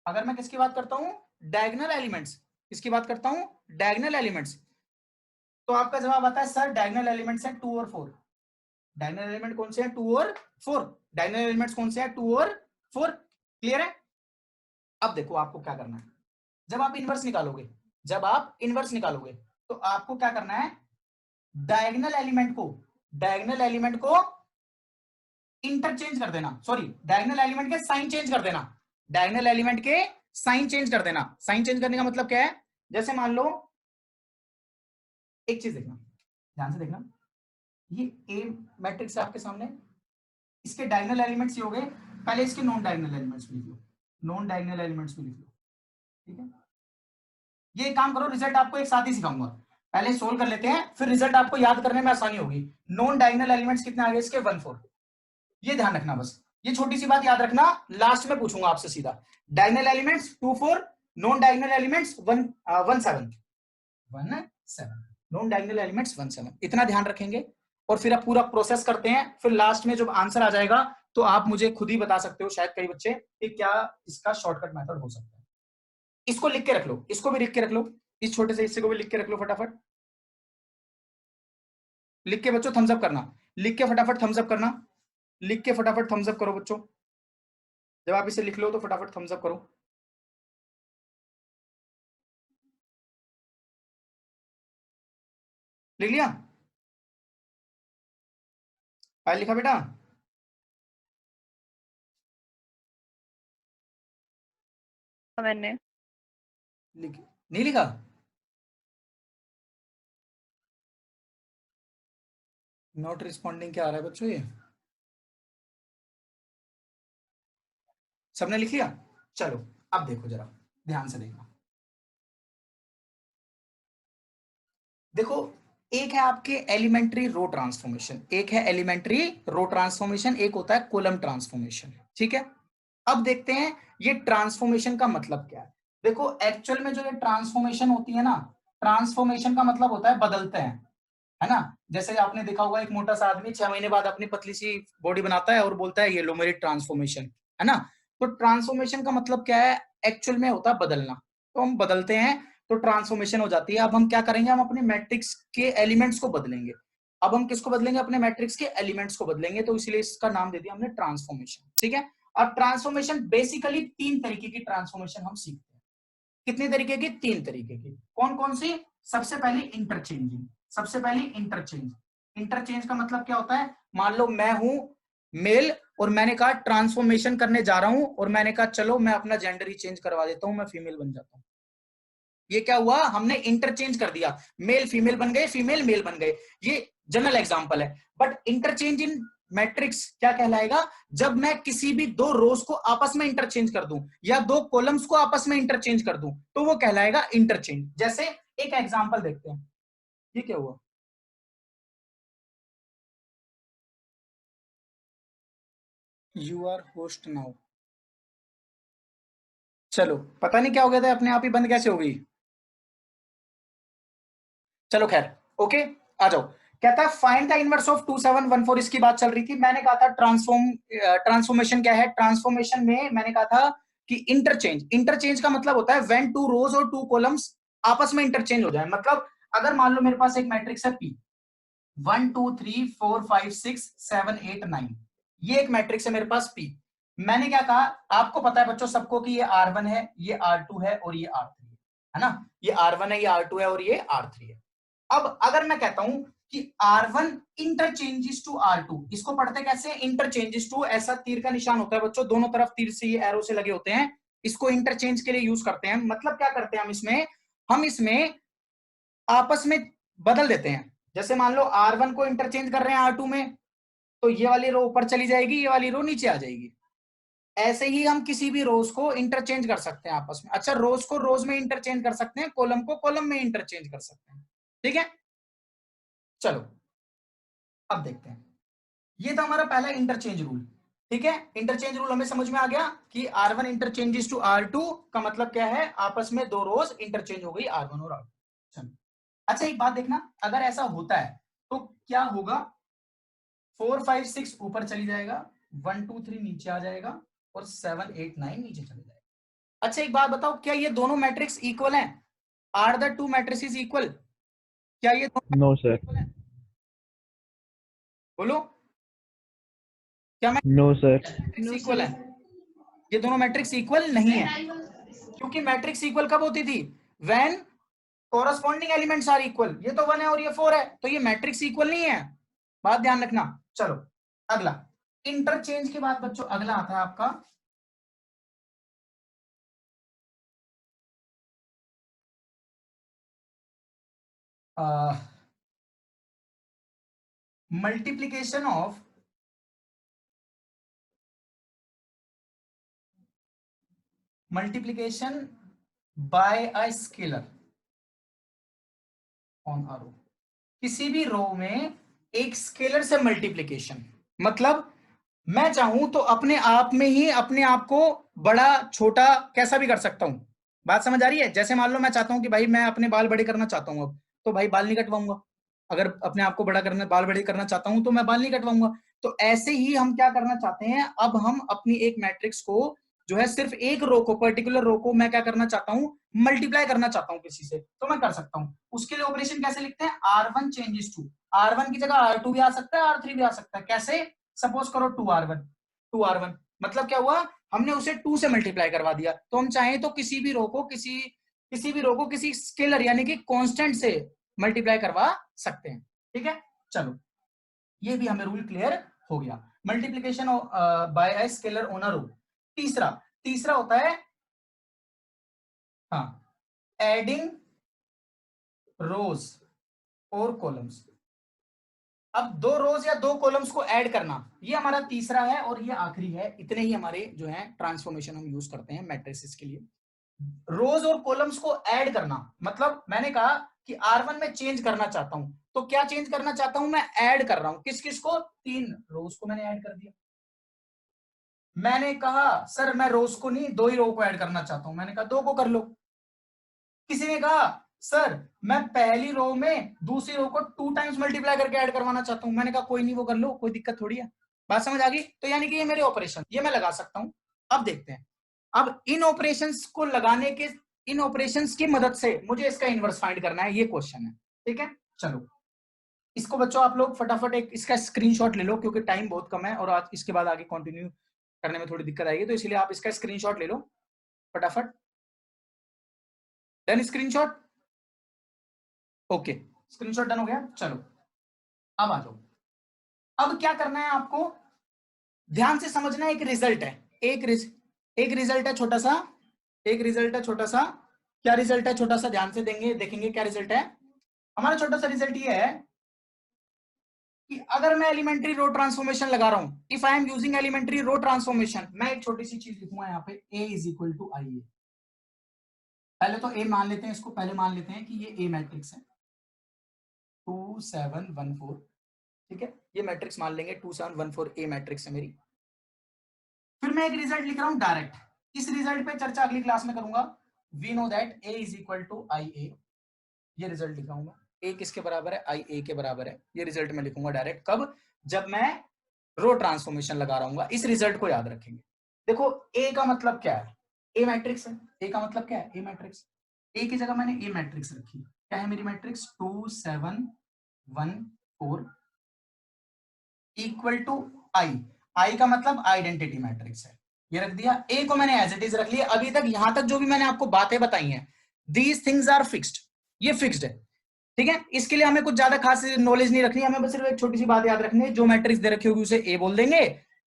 अगर मैं किसकी बात करता हूं? Diagonal elements. किसकी बात करता हूं? Diagonal elements. तो आपका जवाब आता है सर डायगोनल एलिमेंट्स है 2 और 4। डायगोनल एलिमेंट कौन से हैं? 2 और 4। डायगोनल एलिमेंट्स कौन से हैं? 2 और 4। क्लियर है? अब देखो आपको क्या करना है, जब आप इनवर्स निकालोगे, जब आप इनवर्स निकालोगे तो आपको क्या करना है, डायगोनल एलिमेंट को इंटरचेंज कर देना, सॉरी डायगोनल एलिमेंट के साइन चेंज कर देना, डायगोनल एलिमेंट के साइन चेंज कर देना। साइन चेंज करने का मतलब क्या है, जैसे मान लो एक चीज देखना, ध्यान से देखना, ये ए मैट्रिक्स है आपके सामने, इसके डायगोनल एलिमेंट्स ये हो गए, पहले इसके नॉन डायगोनल एलिमेंट्स भी लिख लो, नॉन डायगोनल एलिमेंट्स भी लिख लो, ठीक है। ये काम करो, रिजल्ट आपको एक साथ ही सिखाऊंगा, पहले सोल्व कर लेते हैं, फिर रिजल्ट आपको याद करने में आसानी होगी। नॉन डायगोनल एलिमेंट्स कितने आ गए इसके, 1 4, ये ध्यान रखना, बस ये छोटी सी बात याद रखना, लास्ट में पूछूंगा आपसे सीधा। Diagonal elements 2 4, non diagonal elements 1 7, non diagonal elements 1 7, इतना ध्यान रखेंगे। और फिर आप पूरा प्रोसेस करते हैं, फिर लास्ट में जब आंसर आ जाएगा तो आप मुझे खुद ही बता सकते हो, शायद कई बच्चे, कि क्या इसका शॉर्टकट मेथड हो सकता है। इसको लिख के रख लो, इसको भी लिख के रख लो, इस छोटे से हिस्से को भी लिख के रख लो, फटाफट लिख के बच्चों थम्स अप करना, लिख के फटाफट थम्स अप करना, लिख के फटाफट थम्स अप करो बच्चों, जब आप इसे लिख लो तो फटाफट थम्स अप करो। लिख लिया, फाइल लिखा बेटा, मैंने नहीं लिखा, नॉट रिस्पॉन्डिंग क्या आ रहा है बच्चों, ये सबने लिख लिया। चलो अब देखो, जरा ध्यान से देखना, देखो एक है आपके एलिमेंट्री रो ट्रांसफॉर्मेशन, एक है एलिमेंट्री रो ट्रांसफॉर्मेशन, एक होता है कॉलम ट्रांसफॉर्मेशन, ठीक है। अब देखते हैं ये ट्रांसफॉर्मेशन का मतलब क्या है। देखो एक्चुअल में जो ये ट्रांसफॉर्मेशन होती है ना, ट्रांसफॉर्मेशन का मतलब होता है बदलते हैं, है ना। जैसे आपने देखा होगा एक मोटा सा आदमी 6 महीने बाद अपनी पतली सी बॉडी बनाता है और बोलता है ये लो मेरी ट्रांसफॉर्मेशन, है ना। तो ट्रांसफॉर्मेशन का मतलब क्या है, एक्चुअल में होता है बदलना, तो हम बदलते हैं तो ट्रांसफॉर्मेशन हो जाती है। अब हम क्या करेंगे, हम अपने मैट्रिक्स के एलिमेंट्स को बदलेंगे। अब हम किसको बदलेंगे, अपने मैट्रिक्स के एलिमेंट्स को बदलेंगे, तो इसलिए इसका नाम दे दिया हमने ट्रांसफॉर्मेशन, ठीक है। अब ट्रांसफॉर्मेशन बेसिकली 3 तरीके की ट्रांसफॉर्मेशन हम सीखते हैं। कितने तरीके की, 3 तरीके की। कौन कौन सी, सबसे पहले इंटरचेंजिंग, सबसे पहले इंटरचेंज। इंटरचेंज का मतलब क्या होता है, मान लो मैं हूं मेल और मैंने कहा ट्रांसफॉर्मेशन करने जा रहा हूं, और मैंने कहा चलो मैं अपना जेंडर ही चेंज करवा देता हूं, मैं फीमेल बन जाता हूं। ये क्या हुआ, हमने इंटरचेंज कर दिया, मेल फीमेल बन गए, फीमेल मेल बन गए। ये जनरल एग्जांपल है। बट इंटरचेंज इन मैट्रिक्स क्या कहलाएगा, जब मैं किसी भी 2 रोज को आपस में इंटरचेंज कर दूं या 2 कॉलम्स को आपस में इंटरचेंज कर दूं, तो वो कहलाएगा इंटरचेंज। जैसे एक एग्जांपल देखते हैं, ये क्या हुआ, यू आर होस्ट नाउ, चलो पता नहीं क्या हो गया था, अपने आप ही बंद कैसे हो गई, चलो खैर ओके, आ जाओ। कहता है फाइंड द इनवर्स ऑफ 2714, इसकी बात चल रही थी। मैंने कहा था ट्रांसफॉर्मेशन क्या है, ट्रांसफॉर्मेशन में मैंने कहा था कि इंटरचेंज, इंटरचेंज का मतलब होता है व्हेन 2 रोज और 2 कॉलम्स आपस में इंटरचेंज हो जाए। मतलब अगर मान लो मेरे पास एक मैट्रिक्स है P, 1 2 3 4 5 6 7 8 9, ये एक मैट्रिक्स है मेरे पास P। मैंने क्या कहा, आपको पता है बच्चों सबको कि ये R1 है, ये R2 है और ये R3 है ना। ये R1 है, ये R2 है और ये R3 है। अब अगर मैं कहता हूं कि R1 इंटरचेंजेस टू R2, इसको पढ़ते कैसे, इंटरचेंजेस टू, ऐसा तीर का निशान होता है बच्चों, दोनों तरफ तीर से ये एरो से लगे होते हैं, इसको इंटरचेंज के लिए यूज करते हैं। मतलब क्या करते हैं हम इसमें आपस में बदल देते हैं। जैसे मान लो R1 को इंटरचेंज कर रहे हैं R2 में, तो ये वाली रो ऊपर चली जाएगी, ये वाली रो नीचे आ जाएगी। ऐसे ही हम किसी भी रोज को इंटरचेंज कर सकते हैं आपस में। अच्छा, रोज को रोज में इंटरचेंज कर सकते हैं, कॉलम को कॉलम में इंटरचेंज कर सकते हैं, ठीक है। चलो अब देखते हैं, ये था हमारा पहला इंटरचेंज रूल, ठीक है। इंटरचेंज रूल हमें समझ में आ गया कि R1 इंटरचेंजेस टू R2 का मतलब क्या है, आपस में 2 रोज इंटरचेंज हो गई R1 और R2। चलो अच्छा एक बात देखना, अगर ऐसा होता है तो क्या होगा, 4 5 6 ऊपर चली जाएगा, 1 2 3 नीचे आ जाएगा और 7 8 9 नीचे चले जाएगा। अच्छा एक बात बताओ, क्या ये दोनों मैट्रिक्स इक्वल हैं, आर द 2 मैट्रिसेस इक्वल, क्या ये दोनों No, sir. इक्वल हैं, बोलो, क्या No, sir. मैट्रिक्स इक्वल है, ये दोनों मैट्रिक्स इक्वल नहीं है। क्योंकि मैट्रिक्स इक्वल कब होती थी, when corresponding elements are equal, ये तो 1 है और ये 4 है, तो ये मैट्रिक्स इक्वल नहीं है, बात ध्यान रखना। चलो अगला इंटरचेंज के बाद बच्चों अगला आता है आपका multiplication by a scalar on a row. किसी भी रो में एक स्केलर से मल्टीप्लीकेशन, मतलब मैं चाहूं तो अपने आप में ही अपने आप को बड़ा छोटा कैसा भी कर सकता हूं। बात समझ आ रही है? जैसे मान लो मैं चाहता हूं कि भाई मैं अपने बाल बड़े करना चाहता हूं, अब तो भाई बाल नहीं कटवाऊंगा। अगर अपने आप को बड़ा करना, बाल बड़े करना चाहता हूं तो मैं बाल नहीं कटवाऊंगा। तो ऐसे ही हम क्या करना चाहते हैं, अब हम अपनी एक मैट्रिक्स को जो है सिर्फ एक रो को, पर्टिकुलर रो को मैं क्या करना चाहता हूं, मल्टीप्लाई करना चाहता हूं किसी से, तो मैं कर सकता हूं। उसके लिए ऑपरेशन कैसे लिखते हैं, R1 चेंजेस टू, R1 की जगह R2 भी आ सकता है, R3 भी आ सकता है। कैसे? सपोज करो 2R1 मतलब क्या हुआ, हमने उसे 2 से मल्टीप्लाई करवा दिया। तो हम चाहें तो किसी भी रो को किसी स्केलर यानी कि कांस्टेंट से मल्टीप्लाई करवा सकते हैं। ठीक है, चलो ये भी हमें रूल क्लियर हो गया, multiplication by a scalar on a row. तीसरा होता है हाँ, एडिंग रोज और कॉलम्स। अब 2 रोज या 2 कॉलम्स को ऐड करना, ये हमारा तीसरा है और ये आखिरी है। इतने ही हमारे जो है ट्रांसफॉर्मेशन हम यूज करते हैं मैट्रिसेस के लिए। रोज और कॉलम्स को ऐड करना, मतलब मैंने कहा कि R1 में चेंज करना चाहता हूं, तो क्या चेंज करना चाहता हूं, मैं ऐड कर रहा हूं। किस किस को? 3 रोज को मैंने ऐड कर दिया। मैंने कहा सर मैं रोज को नहीं 2 ही रो को ऐड करना चाहता हूं, मैंने कहा 2 को कर लो। किसी ने कहा सर मैं पहली रो में दूसरी रो को 2 टाइम्स मल्टीप्लाई करके ऐड करवाना चाहता हूं, मैंने कहा कोई नहीं, वो कर लो, कोई दिक्कत थोड़ी है। बात समझ आ गई? तो यानी कि ये मेरे ऑपरेशन, ये मैं लगा सकता हूं। अब देखते हैं, अब इन ऑपरेशंस को लगाने के, इन ऑपरेशंस की मदद से मुझे इसका इनवर्स फाइंड करना है, ये क्वेश्चन है। ठीक है, चलो इसको बच्चों आप लोग फटाफट एक इसका स्क्रीनशॉट ले लो, क्योंकि टाइम बहुत कम है और आज इसके बाद आगे कंटिन्यू करने में थोड़ी दिक्कत आएगी, तो इसलिए आप इसका स्क्रीनशॉट ले लो फटाफट। Done screenshot? Okay, screenshot done हो गया। चलो अब आ जाओ। अब क्या करना है आपको, ध्यान से समझना। एक रिजल्ट है, एक रिजल्ट है छोटा सा, एक रिजल्ट है छोटा सा। क्या रिजल्ट है छोटा सा, ध्यान से देखेंगे क्या रिजल्ट है हमारा। छोटा सा रिजल्ट ये है कि अगर मैं एलिमेंट्री रो ट्रांसफॉर्मेशन लगा रहा हूं, if I am using elementary row transformation, मैं एक छोटी सी चीज लिखूंगा यहाँ पे, A is equal to I A. पहले तो A मान लेते हैं, इसको पहले मान लेते हैं कि ये A मैट्रिक्स है 2714। ठीक है, ये मैट्रिक्स मान लेंगे 2714 A मैट्रिक्स है मेरी। फिर मैं एक रिजल्ट लिख रहा हूं डायरेक्ट, इस रिजल्ट पे चर्चा अगली क्लास में करूंगा। We know that A is equal to I A, ये रिजल्ट लिखाऊंगा। A किसके बराबर है, आई ए के बराबर है। ये रिजल्ट मैं लिखूंगा डायरेक्ट, कब? जब मैं रो ट्रांसफॉर्मेशन लगा रहा हूँ। इस रिजल्ट को याद रखेंगे। देखो A का मतलब क्या है, A मैट्रिक्स है। A का मतलब क्या है, A मैट्रिक्स। A की जगह मैंने A मैट्रिक्स रखी, क्या है मेरी मैट्रिक्स, 2714 इक्वल टू आई। आई का मतलब आइडेंटिटी मैट्रिक्स है, ये रख दिया। A को मैंने एज इट इज रख लिया। अभी तक यहां तक जो भी मैंने आपको बातें बताई हैं, दीज थिंग्स आर फिक्स्ड, ये फिक्स्ड है। ठीक है, इसके लिए हमें कुछ ज्यादा खास नॉलेज नहीं रखनी, हमें बस सिर्फ एक छोटी सी बात याद रखनी है, जो मैट्रिक्स दे रखी होगी उसे A बोल देंगे।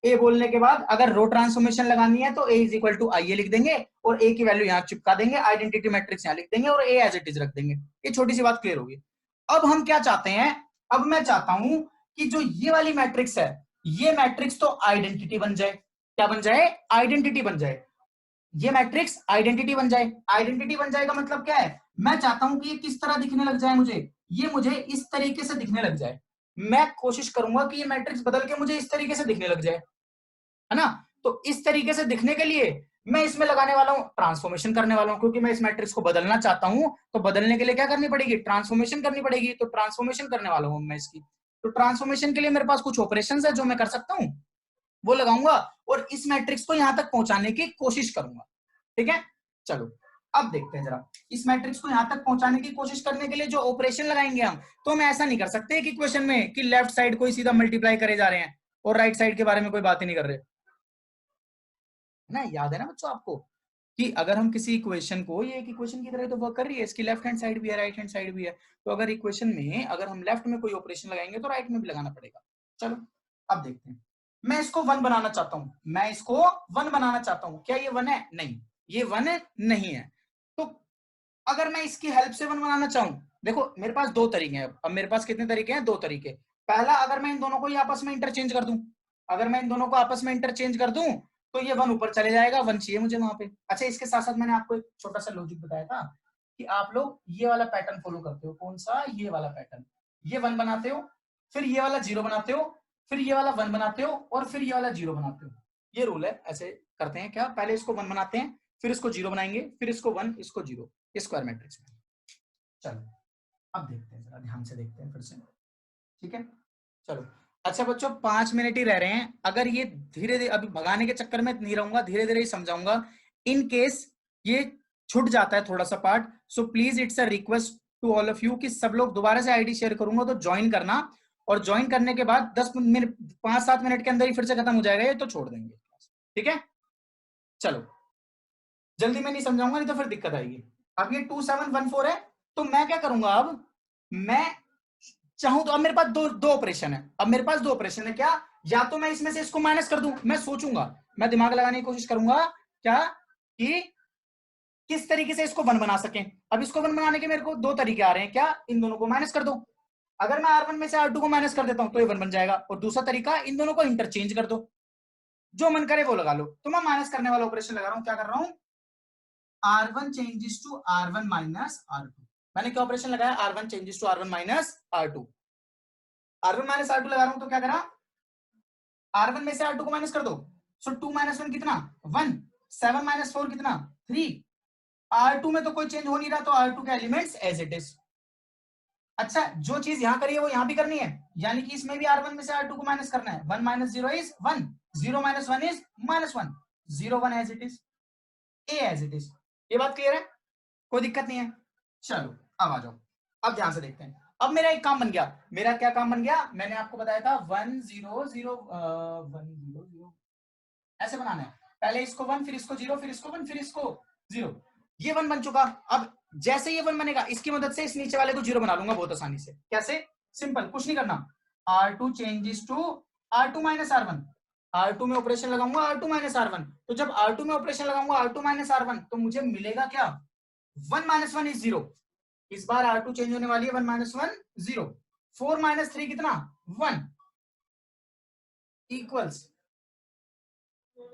A बोलने के बाद अगर रो ट्रांसफॉर्मेशन लगानी है तो A is equal to I ए लिख देंगे और A की वैल्यू यहाँ चिपका देंगे, आइडेंटिटी मैट्रिक्स यहाँ लिख देंगे और A एज इट इज रख देंगे। ये छोटी सी बात क्लियर होगी। अब हम क्या चाहते हैं, अब मैं चाहता हूं कि जो ये वाली मैट्रिक्स है, ये मैट्रिक्स तो आइडेंटिटी बन जाए। क्या बन जाए, आइडेंटिटी बन जाए। ये मैट्रिक्स आइडेंटिटी बन जाए। आइडेंटिटी बन जाएगा मतलब क्या है, मैं चाहता हूं कि ये किस तरह दिखने लग जाए मुझे, ये मुझे इस तरीके से दिखने लग जाए। मैं कोशिश करूंगा कि ये मैट्रिक्स बदल के मुझे इस तरीके से दिखने लग जाए, है ना। तो इस तरीके से दिखने के लिए मैं इसमें लगाने वाला हूं ट्रांसफॉर्मेशन करने वाला हूं, क्योंकि मैं इस मैट्रिक्स को बदलना चाहता हूं। तो बदलने के लिए क्या करनी पड़ेगी, ट्रांसफॉर्मेशन करनी पड़ेगी। तो ट्रांसफॉर्मेशन करने वाला हूं मैं इसकी। तो ट्रांसफॉर्मेशन के लिए मेरे पास कुछ ऑपरेशंस है जो मैं कर सकता हूं, वो लगाऊंगा और इस मैट्रिक्स को यहां तक पहुंचाने की कोशिश करूंगा। ठीक है, चलो अब देखते हैं जरा इस मैट्रिक्स को यहां तक पहुंचाने की कोशिश करने के लिए जो ऑपरेशन लगाएंगे हम। तो हम ऐसा नहीं कर सकते कि इक्वेशन में कि लेफ्ट साइड को ही सीधा मल्टीप्लाई करे जा रहे हैं और राइट साइड के बारे में कोई बात ही नहीं कर रहे, ना। याद है ना बच्चों आपको, कि अगर हम किसी इक्वेशन को, ये एक इक्वेशन की तरह तो वर्क कर रही है, इसकी लेफ्ट हैंड साइड भी है, राइट हैंड साइड भी है, तो अगर इक्वेशन में अगर हम लेफ्ट में कोई ऑपरेशन लगाएंगे तो राइट में भी लगाना पड़ेगा। चलो अब देखते हैं। मैं इसको 1 बनाना चाहता हूं, मैं इसको 1 बनाना चाहता हूं, क्या ये 1 है? नहीं, ये 1 नहीं है। तो अगर मैं इसकी हेल्प से 1 बनाना चाहूं, देखो मेरे पास दो तरीके हैं। अब मेरे पास कितने तरीके हैं? दो तरीके। पहला, अगर मैं इन दोनों को आपस में इंटरचेंज कर दूं, अगर मैं इन दोनों को आपस में इंटरचेंज कर दूं तो ये 1 ऊपर चले जाएगा, 1 चाहिए मुझे वहां पे। अच्छा, इसके साथ साथ मैंने आपको एक छोटा सा लॉजिक बताया था कि आप लोग ये वाला पैटर्न फॉलो करते हो। कौन सा? ये वाला पैटर्न। ये 1 बनाते हो, फिर ये वाला 0 बनाते हो, फिर ये वाला 1 बनाते हो, और फिर ये वाला 0 बनाते हो। ये रूल है, ऐसे करते हैं क्या? पहले इसको 1 बनाते हैं, फिर इसको 0 बनाएंगे, फिर इसको 1, इसको 0, स्क्वायर मैट्रिक्स में। चलो अब देखते हैं, जरा ध्यान से देखते हैं फिर से, ठीक है? चलो अच्छा बच्चों, 5 मिनट ही रह रहे हैं। अगर ये धीरे धीरे, अभी भगाने के चक्कर में नहीं रहूंगा, धीरे धीरे ही समझाऊंगा। इन केस ये छूट जाता है थोड़ा सा part, so please it's a request to all of you कि सब लोग दोबारा से आईडी शेयर करूंगा तो ज्वाइन करना, और ज्वाइन करने के बाद 10 मिनट 5-7 मिनट के अंदर ही फिर से खत्म हो जाएगा ये, तो छोड़ देंगे, ठीक है? चलो जल्दी में नहीं समझाऊंगा, नहीं तो फिर दिक्कत आएगी। अब ये 2714 है, तो मैं क्या करूंगा? अब मैं चाहूं तो अब मेरे पास दो ऑपरेशन है। अब मेरे पास दो ऑपरेशन है, क्या? या तो मैं इसमें से इसको माइनस कर दूं, मैं सोचूंगा, मैं दिमाग लगाने की कोशिश करूंगा क्या कि किस तरीके से इसको 1 बना सकें। अब इसको 1 बनाने के मेरे को दो तरीके आ रहे हैं, क्या? इन दोनों को माइनस कर दो। अगर मैं R1 में से R2 को माइनस कर देता हूं तो ये 1 बन जाएगा। और दूसरा तरीका, इन दोनों को इंटरचेंज कर दो, जो मन करे वो लगा लो। तो मैं माइनस करने वाला ऑपरेशन लगा रहा हूं। क्या कर रहा हूं? R1 changes to R1 minus R2। मैंने क्या ऑपरेशन लगाया? R1 changes to R1 minus R2। R1 minus R2 लगा रहा हूं तो क्या करा? R1 में से R2 को माइनस कर दो, सो 2 माइनस 1 कितना? 1। 7 माइनस 4 कितना? 3। R2 में तो कोई चेंज हो नहीं रहा, तो R2 के एलिमेंट्स एज इट इज। अच्छा, जो चीज यहां करी है वो यहां भी करनी है, यानी कि इसमें भी R1 में से R2 को माइनस करना है। 1 minus 0 is 1, 0 minus 1 is -1, 0 1 as it is, A as it is. ये बात क्लियर है? कोई दिक्कत नहीं है? चलो अब आ जाओ, अब ध्यान से देखते हैं। अब मेरा एक काम बन गया। मेरा क्या काम बन गया? मैंने आपको बताया था 1 0 0 1 0 0 ऐसे बनाना है। पहले इसको 1, फिर इसको 0, फिर इसको 1, फिर इसको 0। ये 1 बन चुका। अब जैसे ये 1 बनेगा, इसकी मदद से इस नीचे वाले को 0 बना लूंगा बहुत आसानी से। कैसे? सिंपल, कुछ नहीं करना। R2 changes to R2 minus R1। R2 में ऑपरेशन लगाऊंगा R2 माइनस R1। तो जब R2 में ऑपरेशन लगाऊंगा R2 माइनस R1, तो मुझे मिलेगा क्या? 1 माइनस 1 इज 0। इस बार R2 चेंज होने वाली है, 1 माइनस 1 0। 4 माइनस 3 कितना? 1 equals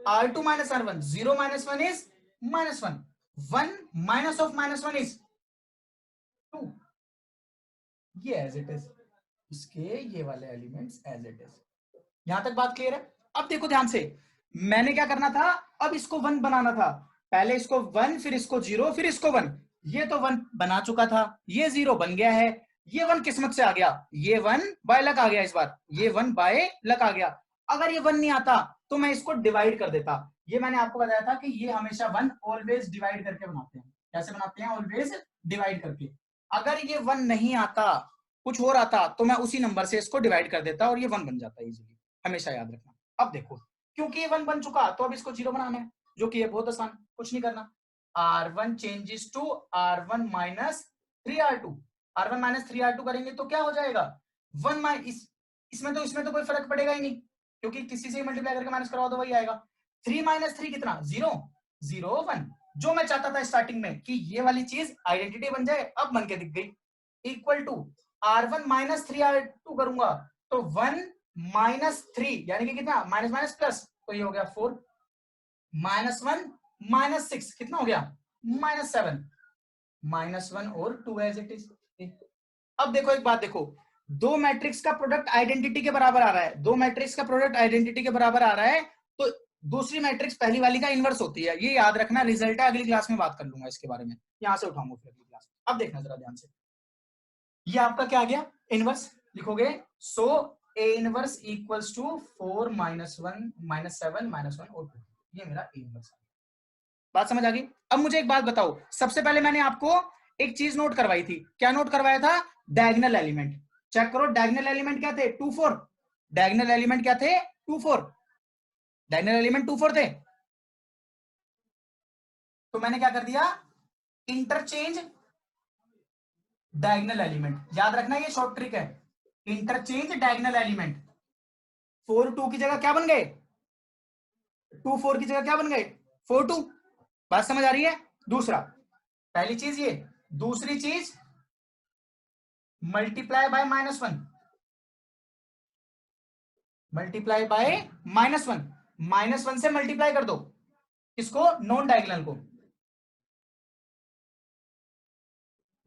R2 minus R1, 0 minus 1 is -1. 1 minus of -1 is 2. ये एज इट इज, इसके ये वाले एलिमेंट्स एज इट इज। यहां तक बात क्लियर है? अब देखो ध्यान से, मैंने क्या करना था? अब इसको 1 बनाना था। पहले इसको 1, फिर इसको 0, फिर इसको 1। ये तो 1 बना चुका था, ये 0 बन गया है, ये 1 किस्मत से आ गया, ये 1 बाय लक आ गया। इस बार ये 1 बाय लक आ गया। अगर ये 1 नहीं आता तो मैं इसको डिवाइड कर देता। ये मैंने आपको बताया था कि ये हमेशा 1 ऑलवेज डिवाइड करके बनाते हैं। कैसे बनाते हैं? ऑलवेज डिवाइड करके। अगर ये 1 नहीं आता, कुछ हो रहा था, तो मैं उसी नंबर से इसको डिवाइड कर देता और ये 1 बन जाता इजीली। हमेशा याद रखना। अब देखो, क्योंकि ये 1 बन चुका, तो अब इसको 0 बनाना है, जो कि है बहुत आसान, कुछ नहीं करना। R1 changes to R1 minus 3R2। R1 minus 3R2 करेंगे तो क्या हो जाएगा? 1 माइनस, इसमें तो कोई फर्क पड़ेगा ही नहीं, क्योंकि किसी से मल्टीप्लाई करके माइनस करवाओ तो वही आएगा। 3 माइनस 3 कितना? 0 0 1। जो मैं चाहता था स्टार्टिंग में कि ये वाली चीज आइडेंटिटी बन जाए, अब बन के दिख गई। Equal to R1 minus 3R2 करूंगा तो 1 माइनस 3, यानी कि कितना? माइनस माइनस प्लस, तो ये हो गया 4। -1 -6 कितना हो गया? -7। -1 और 2 एज इट इज। अब देखो एक बात देखो, दो मैट्रिक्स का प्रोडक्ट आइडेंटिटी के बराबर आ रहा है, दो मैट्रिक्स का प्रोडक्ट आइडेंटिटी के बराबर आ रहा है, तो दूसरी मैट्रिक्स पहली वाली का इनवर्स होती है। ये याद रखना, रिजल्ट है, अगली क्लास में बात कर लूंगा इसके बारे में, यहां से उठाऊंगा फिर अगली क्लास में। अब देखना जरा ध्यान से, ये आपका क्या आ गया? इनवर्स लिखोगे, सो A इनवर्स इक्वल्स टू 4 -1 -7 -1 और 2। ये मेरा A इनवर्स। बात समझ आ गई? अब मुझे एक बात बताओ, सबसे पहले मैंने आपको एक चीज नोट करवाई थी। क्या नोट करवाया था? Diagonal element. चेक करो, डायगोनल एलिमेंट क्या थे? 2 4। डायगोनल एलिमेंट क्या थे? 2 4। डायगोनल एलिमेंट 2 4 थे। तो मैंने क्या कर दिया, इंटरचेंज डायगोनल एलिमेंट। याद रखना ये शॉर्ट ट्रिक है, इंटरचेंज डायगोनल एलिमेंट। 4 2 की जगह क्या बन गए, 2 4 की जगह क्या बन गए, 4 2। बात समझ आ रही है। दूसरा, पहली चीज ये, दूसरी चीज मल्टीप्लाई बाय -1, मल्टीप्लाई बाय -1, -1 से मल्टीप्लाई कर दो किसको, नॉन डायगोनल को,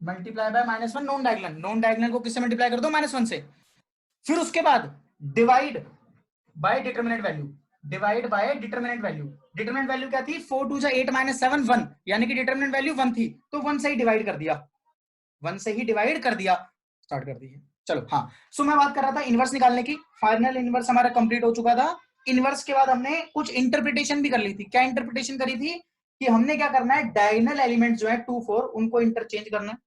multiply by -1 non diagonal, non diagonal को किससे मल्टीप्लाई कर दो, -1 से। फिर उसके बाद divide by determinant value, divide by determinant value. Determinant value क्या थी, 4 2 8 -7 1, यानी कि डिटरमिनेंट वैल्यू 1 थी, तो 1 से ही डिवाइड कर दिया, 1 से ही डिवाइड कर दिया, स्टार्ट कर दिया। चलो हाँ, सो मैं बात कर रहा था इनवर्स निकालने की। फाइनल इनवर्स हमारा कंप्लीट हो चुका था। इनवर्स के बाद हमने कुछ इंटरप्रिटेशन भी कर ली थी। क्या इंटरप्रिटेशन करी थी कि हमने क्या करना है, डायगोनल एलिमेंट जो है 2 4 उनको इंटरचेंज करना है,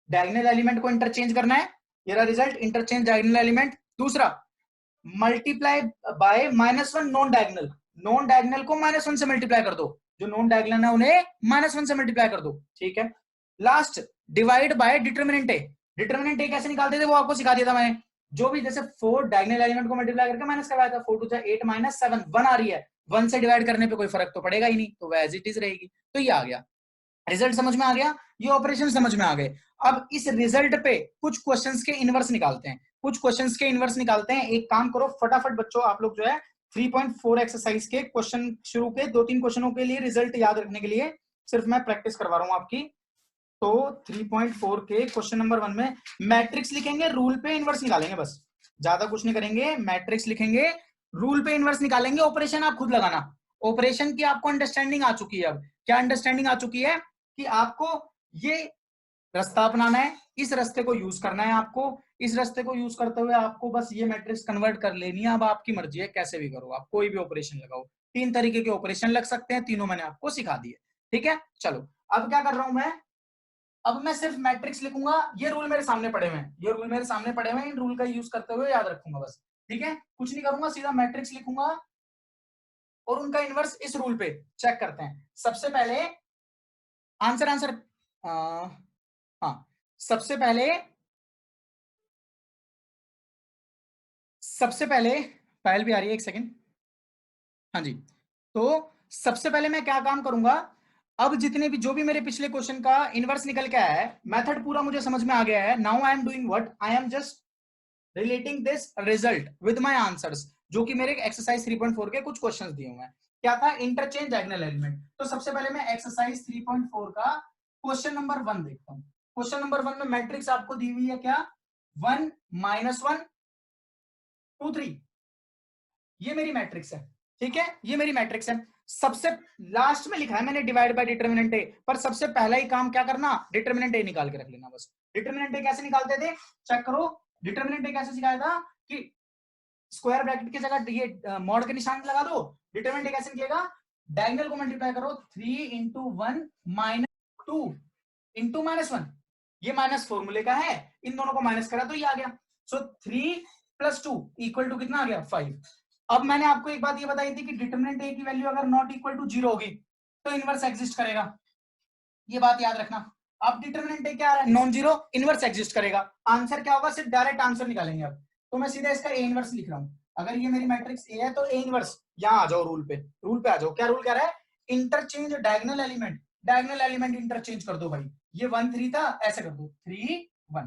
डायगोनल एलिमेंट को इंटरचेंज करना है। ये रहा रिजल्ट, इंटरचेंज डायगोनल एलिमेंट। दूसरा, multiply by -1 non diagonal, non diagonal को -1 से मल्टीप्लाई कर दो, जो नॉन डायगोनल है उन्हें -1 से मल्टीप्लाई कर दो, ठीक है। Last, divide by determinant A. Determinant ए कैसे निकालते थे वो आपको सिखा दिया था मैंने। जो भी जैसे 4 डायगोनल एलिमेंट को मल्टीप्लाई करके माइनस करवाया था, 4 2 8 -7 1 आ रही है, 1 से डिवाइड करने पे कोई फर्क तो पड़ेगा ही नहीं, तो वो एज इट इज रहेगी। तो ये आ गया रिजल्ट, समझ में आ गया, ये ऑपरेशन समझ में आ गए। अब इस रिजल्ट पे कुछ क्वेश्चंस के इनवर्स निकालते हैं, कुछ क्वेश्चंस के इनवर्स निकालते हैं। एक काम करो फटाफट बच्चों, आप लोग जो है 3.4 एक्सरसाइज के क्वेश्चन शुरू के 2-3 क्वेश्चनों के लिए रिजल्ट याद रखने के लिए सिर्फ मैं प्रैक्टिस करवा रहा हूं आपकी। तो 3.4 के क्वेश्चन नंबर 1 में मैट्रिक्स लिखेंगे, रूल पे इनवर्स निकालेंगे, बस ज्यादा कुछ नहीं करेंगे। मैट्रिक्स लिखेंगे, रूल पे इनवर्स निकालेंगे, ऑपरेशन आप खुद लगाना। ऑपरेशन की आपको अंडरस्टैंडिंग आ चुकी है। अब क्या अंडरस्टैंडिंग आ चुकी है कि आपको ये रास्ता अपनाना है, इस रास्ते को यूज करना है आपको, इस रास्ते को यूज करते हुए आपको बस ये मैट्रिक्स कन्वर्ट कर लेनी है। अब आपकी मर्जी है, कैसे भी करो, आप कोई भी ऑपरेशन लगाओ। 3 तरीके के ऑपरेशन लग सकते हैं, तीनों मैंने आपको सिखा दिए, ठीक है। चलो अब क्या कर रहा हूं मैं, अब मैं सिर्फ मैट्रिक्स लिखूंगा। ये रूल मेरे सामने पड़े हुए हैं, ये रूल मेरे सामने पड़े हुए हैं, इन रूल का यूज करते हुए याद रखूंगा बस, ठीक है। कुछ नहीं करूंगा, सीधा मैट्रिक्स लिखूंगा और उनका इनवर्स इस रूल पे चेक करते हैं। सबसे पहले आंसर हाँ, सबसे पहले फाइल भी आ रही है, एक सेकेंड। हाँ जी, तो सबसे पहले मैं क्या काम करूंगा, अब जितने भी जो भी मेरे पिछले क्वेश्चन का इनवर्स निकल के आया है, मेथड पूरा मुझे समझ में आ गया है। Now I am doing what, I am just relating this result with my answers, जो कि मेरे एक्सरसाइज 3.4 के कुछ क्वेश्चंस दिए हुए हैं। क्या था, इंटरचेंज डायगोनल एलिमेंट। तो सबसे पहले मैं एक्सरसाइज 3.4 का क्वेश्चन नंबर 1 देखता हूँ। क्वेश्चन नंबर 1 में मैट्रिक्स आपको दी हुई है क्या, 1 -1 2 3, ये मेरी मैट्रिक्स है, ठीक है, ये मेरी मैट्रिक्स है। सबसे लास्ट में लिखा है मैंने डिवाइड बाय डिटरमिनेंट ए, पर सबसे पहला ही काम क्या करना, डिटरमिनेंट ए निकाल के रख लेना बस। डिटरमिनेंट ए कैसे निकालते थे, चेक करो। डिटरमिनेंट ए कैसे सिखाया था कि स्क्वायर ब्रैकेट की जगह ये मॉड के निशान लगा दो। डिटरमिनेंट ए कैसे निकलेगा, डायगोनल को मल्टीप्लाई करो, 3 × 1 - 2 × -1, ये माइनस फॉर्मूले का है, इन दोनों को माइनस करा तो ये आ गया। सो 3 + 2 = कितना आ गया, 5। अब मैंने आपको एक बात ये बताई थी कि डिटरमिनेंट ए की वैल्यू अगर नॉट इक्वल टू 0 होगी तो इनवर्स एग्जिस्ट करेगा, ये बात याद रखना। अब डिटरमिनेंट ए क्या है, नॉन जीरो, इनवर्स एग्जिस्ट करेगा। आंसर क्या होगा, सिर्फ डायरेक्ट आंसर निकालेंगे। अब तो मैं सीधा इसका ए इनवर्स लिख रहा हूं। अगर ये मेरी मैट्रिक्स ए है तो ए इनवर्स, यहां आ जाओ रूल पे, रूल पे आ जाओ। क्या रूल कह रहा है, interchange diagonal element, diagonal element interchange कर दो भाई। ये 1 3 था, ऐसे कर दो 3 1।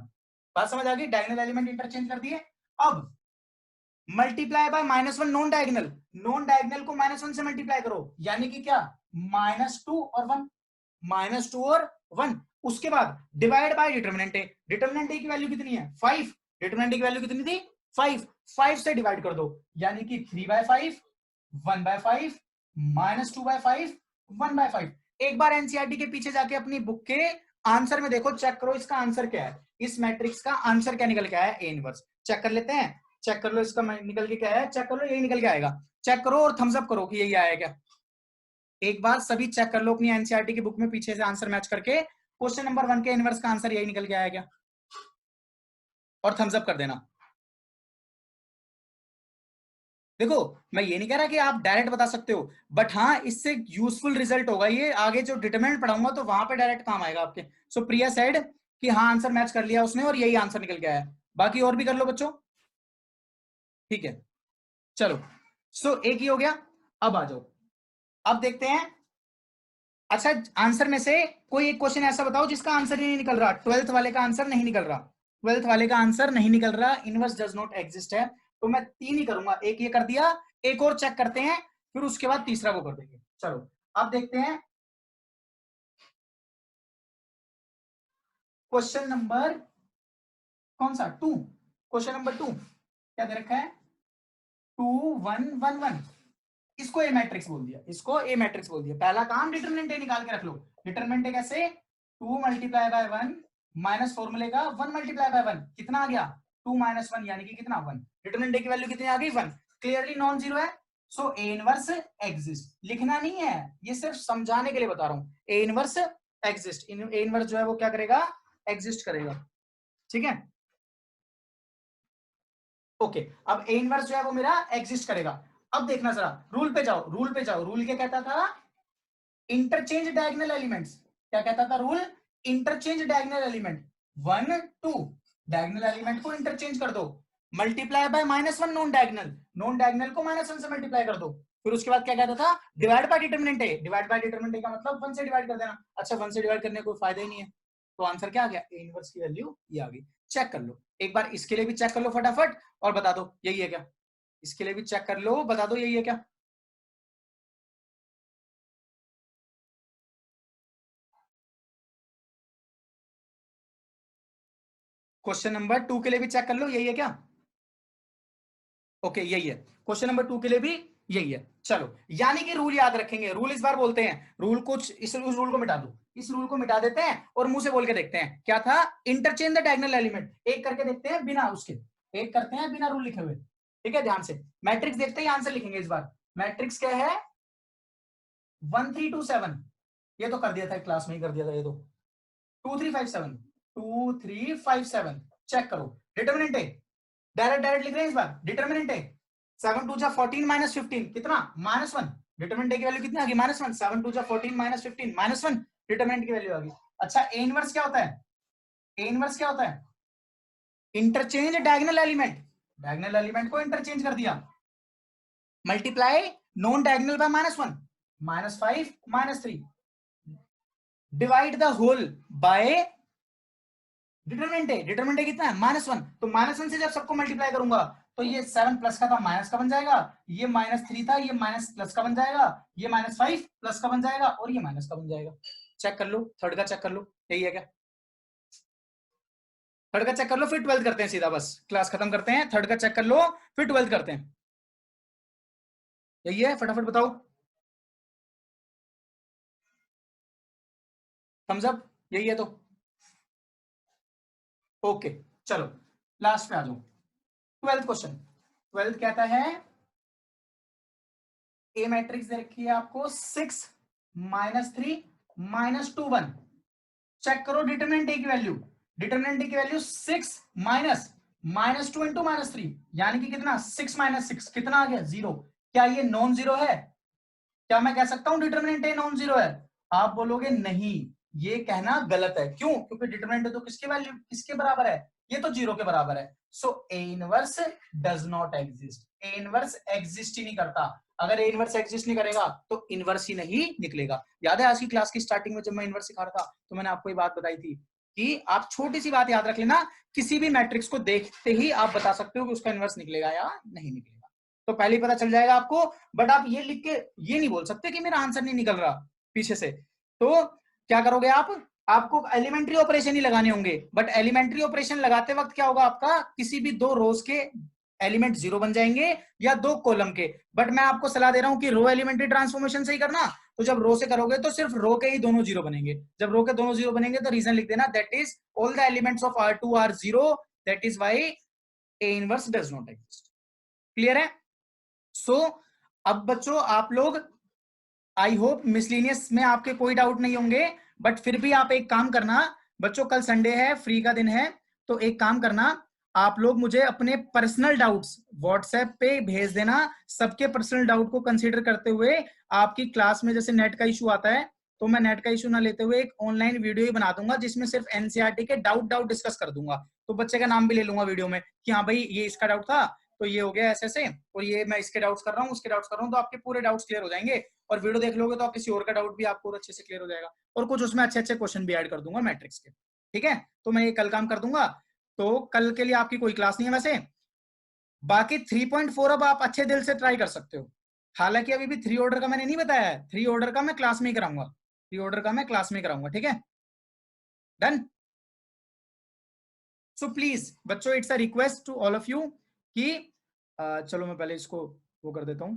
बात समझ आ गई, डायगोनल एलिमेंट इंटरचेंज कर दिए। अब multiply by -1 non diagonal, non diagonal को -1 से मल्टीप्लाई करो, यानी कि क्या, -2 और 1, -2 और 1। उसके बाद divide by determinant A, determinant ए की वैल्यू कितनी है, 5, डिटरमिनेंट ए की वैल्यू कितनी थी, 5, 5 से डिवाइड कर दो, यानी कि 3/5 1/5 -2/5 1/5। एक बार एनसीईआरटी के पीछे जाके अपनी बुक के आंसर में देखो, चेक करो इसका आंसर क्या है, इस मैट्रिक्स का आंसर क्या निकल के आया है, ए इनवर्स। चेक कर लेते हैं, चेक कर लो इसका निकल के क्या है, चेक कर लो, यही निकल के आएगा। चेक करो और थम्स अप करो कि यही आया क्या। एक बार सभी चेक कर लो अपनी एनसीईआरटी की बुक में पीछे से आंसर मैच करके, क्वेश्चन नंबर 1 के इनवर्स का आंसर यही निकल के आया क्या, और थम्स अप कर देना। देखो मैं ये नहीं कह रहा कि आप डायरेक्ट बता सकते हो, बट हाँ इससे यूजफुल रिजल्ट होगा ये, आगे जो डिटरमिनेंट पढ़ाऊंगा तो वहां पे डायरेक्ट काम आएगा आपके। सो प्रिया सेड कि हाँ आंसर मैच कर लिया उसने और यही आंसर निकल के आया। बाकी और भी कर लो बच्चों, ठीक है चलो। सो एक ही हो गया, अब आ जाओ, अब देखते हैं। अच्छा आंसर में से कोई एक क्वेश्चन ऐसा बताओ जिसका आंसर ही नहीं निकल रहा, 12th वाले का आंसर नहीं निकल रहा, 12th वाले का आंसर नहीं निकल रहा, इनवर्स डज नॉट एग्जिस्ट है। तो मैं 3 ही करूंगा, एक ये कर दिया, एक और चेक करते हैं, फिर उसके बाद तीसरा वो कर देंगे। चलो अब देखते हैं क्वेश्चन नंबर कौन सा 2, क्वेश्चन नंबर 2 क्या दे रखा है 2 1 1 1, इसको ए मैट्रिक्स बोल दिया, इसको ए मैट्रिक्स बोल दिया। पहला काम डिटरमिनेंट ए निकाल के रख लो। डिटरमिनेंट ए कैसे, 2 मल्टीप्लाई बाय 1 माइनस फॉर्मूले का 1 मल्टीप्लाई बाय 1 कितना आ गया 2 माइनस 1 यानी कि कितना 1। डिटरमिनेंट ए की वैल्यू कितनी आ गई 1, क्लियरली नॉन जीरो है। सो ए इनवर्स एग्जिस्ट, लिखना नहीं है ये सिर्फ समझाने के लिए बता रहा हूं। ए इनवर्स एग्जिस्ट, ए इनवर्स जो है वो क्या करेगा एग्जिस्ट करेगा, ठीक है ओके। अब ए इनवर्स जो है वो मेरा एग्जिस्ट करेगा। अब देखना जरा रूल पे जाओ, रूल पे जाओ, रूल क्या कहता था इंटरचेंज डायगोनल एलिमेंट्स, क्या कहता था rule interchange diagonal element 1 2 diagonal element को इंटरचेंज कर दो, multiply by -1 non diagonal, non diagonal को -1 से मल्टीप्लाई कर दो। फिर उसके बाद क्या कहता था divide by determinant A, divide by determinant A का मतलब 1 से डिवाइड कर देना। अच्छा 1 से डिवाइड करने का कोई फायदा ही नहीं है, तो आंसर क्या आ गया ए इनवर्स की वैल्यू ये आ गई। चेक कर लो एक बार, इसके लिए भी चेक कर लो फटाफट और बता दो यही है क्या, इसके लिए भी चेक कर लो बता दो यही है क्या। क्वेश्चन नंबर 2 के लिए भी चेक कर लो यही है क्या, ओके यही है। क्वेश्चन नंबर 2 के लिए भी यही है। चलो यानी कि रूल याद रखेंगे, रूल इस बार बोलते हैं, रूल कुछ इस रूल को मिटा दो, इस रूल को मिटा देते हैं और मुंह से बोल के देखते हैं क्या था इंटरचेंज द डायगोनल एलिमेंट, एक करके देखते हैं बिना उसके, एक करते हैं बिना रूल लिखे हुए, ठीक है ध्यान से। मैट्रिक्स देखते ही आंसर लिखेंगे इस बार। मैट्रिक्स क्या है 1 3 2 7, ये तो कर दिया था क्लास में ही कर दिया था, ये तो 2 3 5 7 2 3 5 7 चेक करो। डिटरमिनेंट है डायरेक्ट डायरेक्ट लिख रहे हैं इस बार, डिटरमिनेंट है 7 2 14 माइनस 15 कितना -1, डिटरमिनेंट की वैल्यू कितनी आ गई -1, 7 2 14 माइनस 15 -1 डिटरमिनेंट की वैल्यू आ गई। अच्छा ए इनवर्स क्या होता है, ए इनवर्स क्या होता है interchange diagonal element, diagonal element को इंटरचेंज कर दिया, multiply non diagonal by -1 -5 -3 divide the whole by determinant है, डिटरमिनेंट है कितना है -1, तो -1 से जब सबको मल्टीप्लाई करूंगा तो ये 7 प्लस का था माइनस का बन जाएगा, ये -3 था ये माइनस प्लस का बन जाएगा, ये -5 प्लस का बन जाएगा और ये माइनस का बन जाएगा। चेक कर लो थर्ड का चेक कर लो यही है क्या, थर्ड का चेक कर लो फिर 12th करते हैं सीधा, बस क्लास खत्म करते हैं, थर्ड का चेक कर लो फिर 12th करते हैं, यही है फटाफट बताओ थम्स अप, यही है तो ओके। चलो लास्ट पे आ जाओ 12th क्वेश्चन, 12th कहता है ए मैट्रिक्स दे रखी है आपको 6 -3 -2 1, चेक करो डिटरमिनेंट ए की वैल्यू, डिटरमिनेंट ए की वैल्यू 6 माइनस -2 इंटू -3 यानी कि कितना 6 -6 कितना आ गया 0। क्या ये नॉन जीरो है, क्या मैं कह सकता हूं डिटरमिनेंट ए नॉन जीरो है, आप बोलोगे नहीं ये कहना गलत है, क्यों क्योंकि डिटरमिनेंट तो किसके वैल्यू किसके बराबर है, ये तो 0 के बराबर है। So A inverse does not exist, A inverse exist ही नहीं करता, अगर ए इनवर्स एग्जिस्ट नहीं करेगा तो इनवर्स ही नहीं निकलेगा। याद है आज की क्लास की स्टार्टिंग में जब मैं इनवर्स सिखा रहा था तो मैंने आपको ये बात बताई थी कि आप छोटी सी बात याद रख लेना, किसी भी मैट्रिक्स को देखते ही आप बता सकते हो कि उसका इनवर्स निकलेगा या नहीं निकलेगा, तो पहले ही पता चल जाएगा आपको। बट आप ये लिख के ये नहीं बोल सकते कि मेरा आंसर नहीं निकल रहा पीछे से, तो क्या करोगे आप, आपको एलिमेंट्री ऑपरेशन ही लगाने होंगे, बट एलिमेंट्री ऑपरेशन लगाते वक्त क्या होगा आपका किसी भी 2 रोज के एलिमेंट 0 बन जाएंगे या 2 कॉलम के, बट मैं आपको सलाह दे रहा हूं कि रो एलिमेंट्री ट्रांसफॉर्मेशन से ही करना, तो जब रो से करोगे तो सिर्फ रो के ही दोनों 0 बनेंगे, जब रो के दोनों 0 बनेंगे तो रीजन लिख देना that is all the elements of R2 are 0, that is why A inverse does not exist. Clear है? सो अब बच्चों आप लोग आई होप मिसलिनियस में आपके कोई डाउट नहीं होंगे, बट फिर भी आप एक काम करना बच्चों, कल संडे है फ्री का दिन है, तो एक काम करना आप लोग मुझे अपने पर्सनल डाउट्स व्हाट्सएप पे भेज देना। सबके पर्सनल डाउट को कंसीडर करते हुए आपकी क्लास में जैसे नेट का इशू आता है, तो मैं नेट का इशू ना लेते हुए एक ऑनलाइन वीडियो ही बना दूंगा जिसमें सिर्फ एनसीईआरटी के डाउट डिस्कस कर दूंगा। तो बच्चे का नाम भी ले लूंगा वीडियो में कि हाँ भाई ये इसका डाउट था, तो ये हो गया ऐसे, और ये मैं इसके डाउट्स कर रहा हूँ, उसके डाउट्स कर रहा हूँ, तो आपके पूरे डाउट्स क्लियर हो जाएंगे। और वीडियो देख लोगे तो किसी और का डाउट भी आपको अच्छे से क्लियर हो जाएगा। और कुछ उसमें अच्छे अच्छे क्वेश्चन भी ऐड कर दूंगा मैट्रिक्स के। ठीक है, तो मैं ये कल काम कर दूंगा। तो कल के लिए आपकी कोई क्लास नहीं है वैसे। बाकी 3.4 अब आप अच्छे दिल से ट्राई कर सकते हो। हालांकि अभी भी 3 ऑर्डर का मैंने नहीं बताया है, 3 ऑर्डर का मैं क्लास में ही कराऊंगा, 3 ऑर्डर का मैं क्लास में कराऊंगा। ठीक है, डन। सो प्लीज बच्चों, it's a request to all of you कि चलो मैं पहले इसको वो कर देता हूं।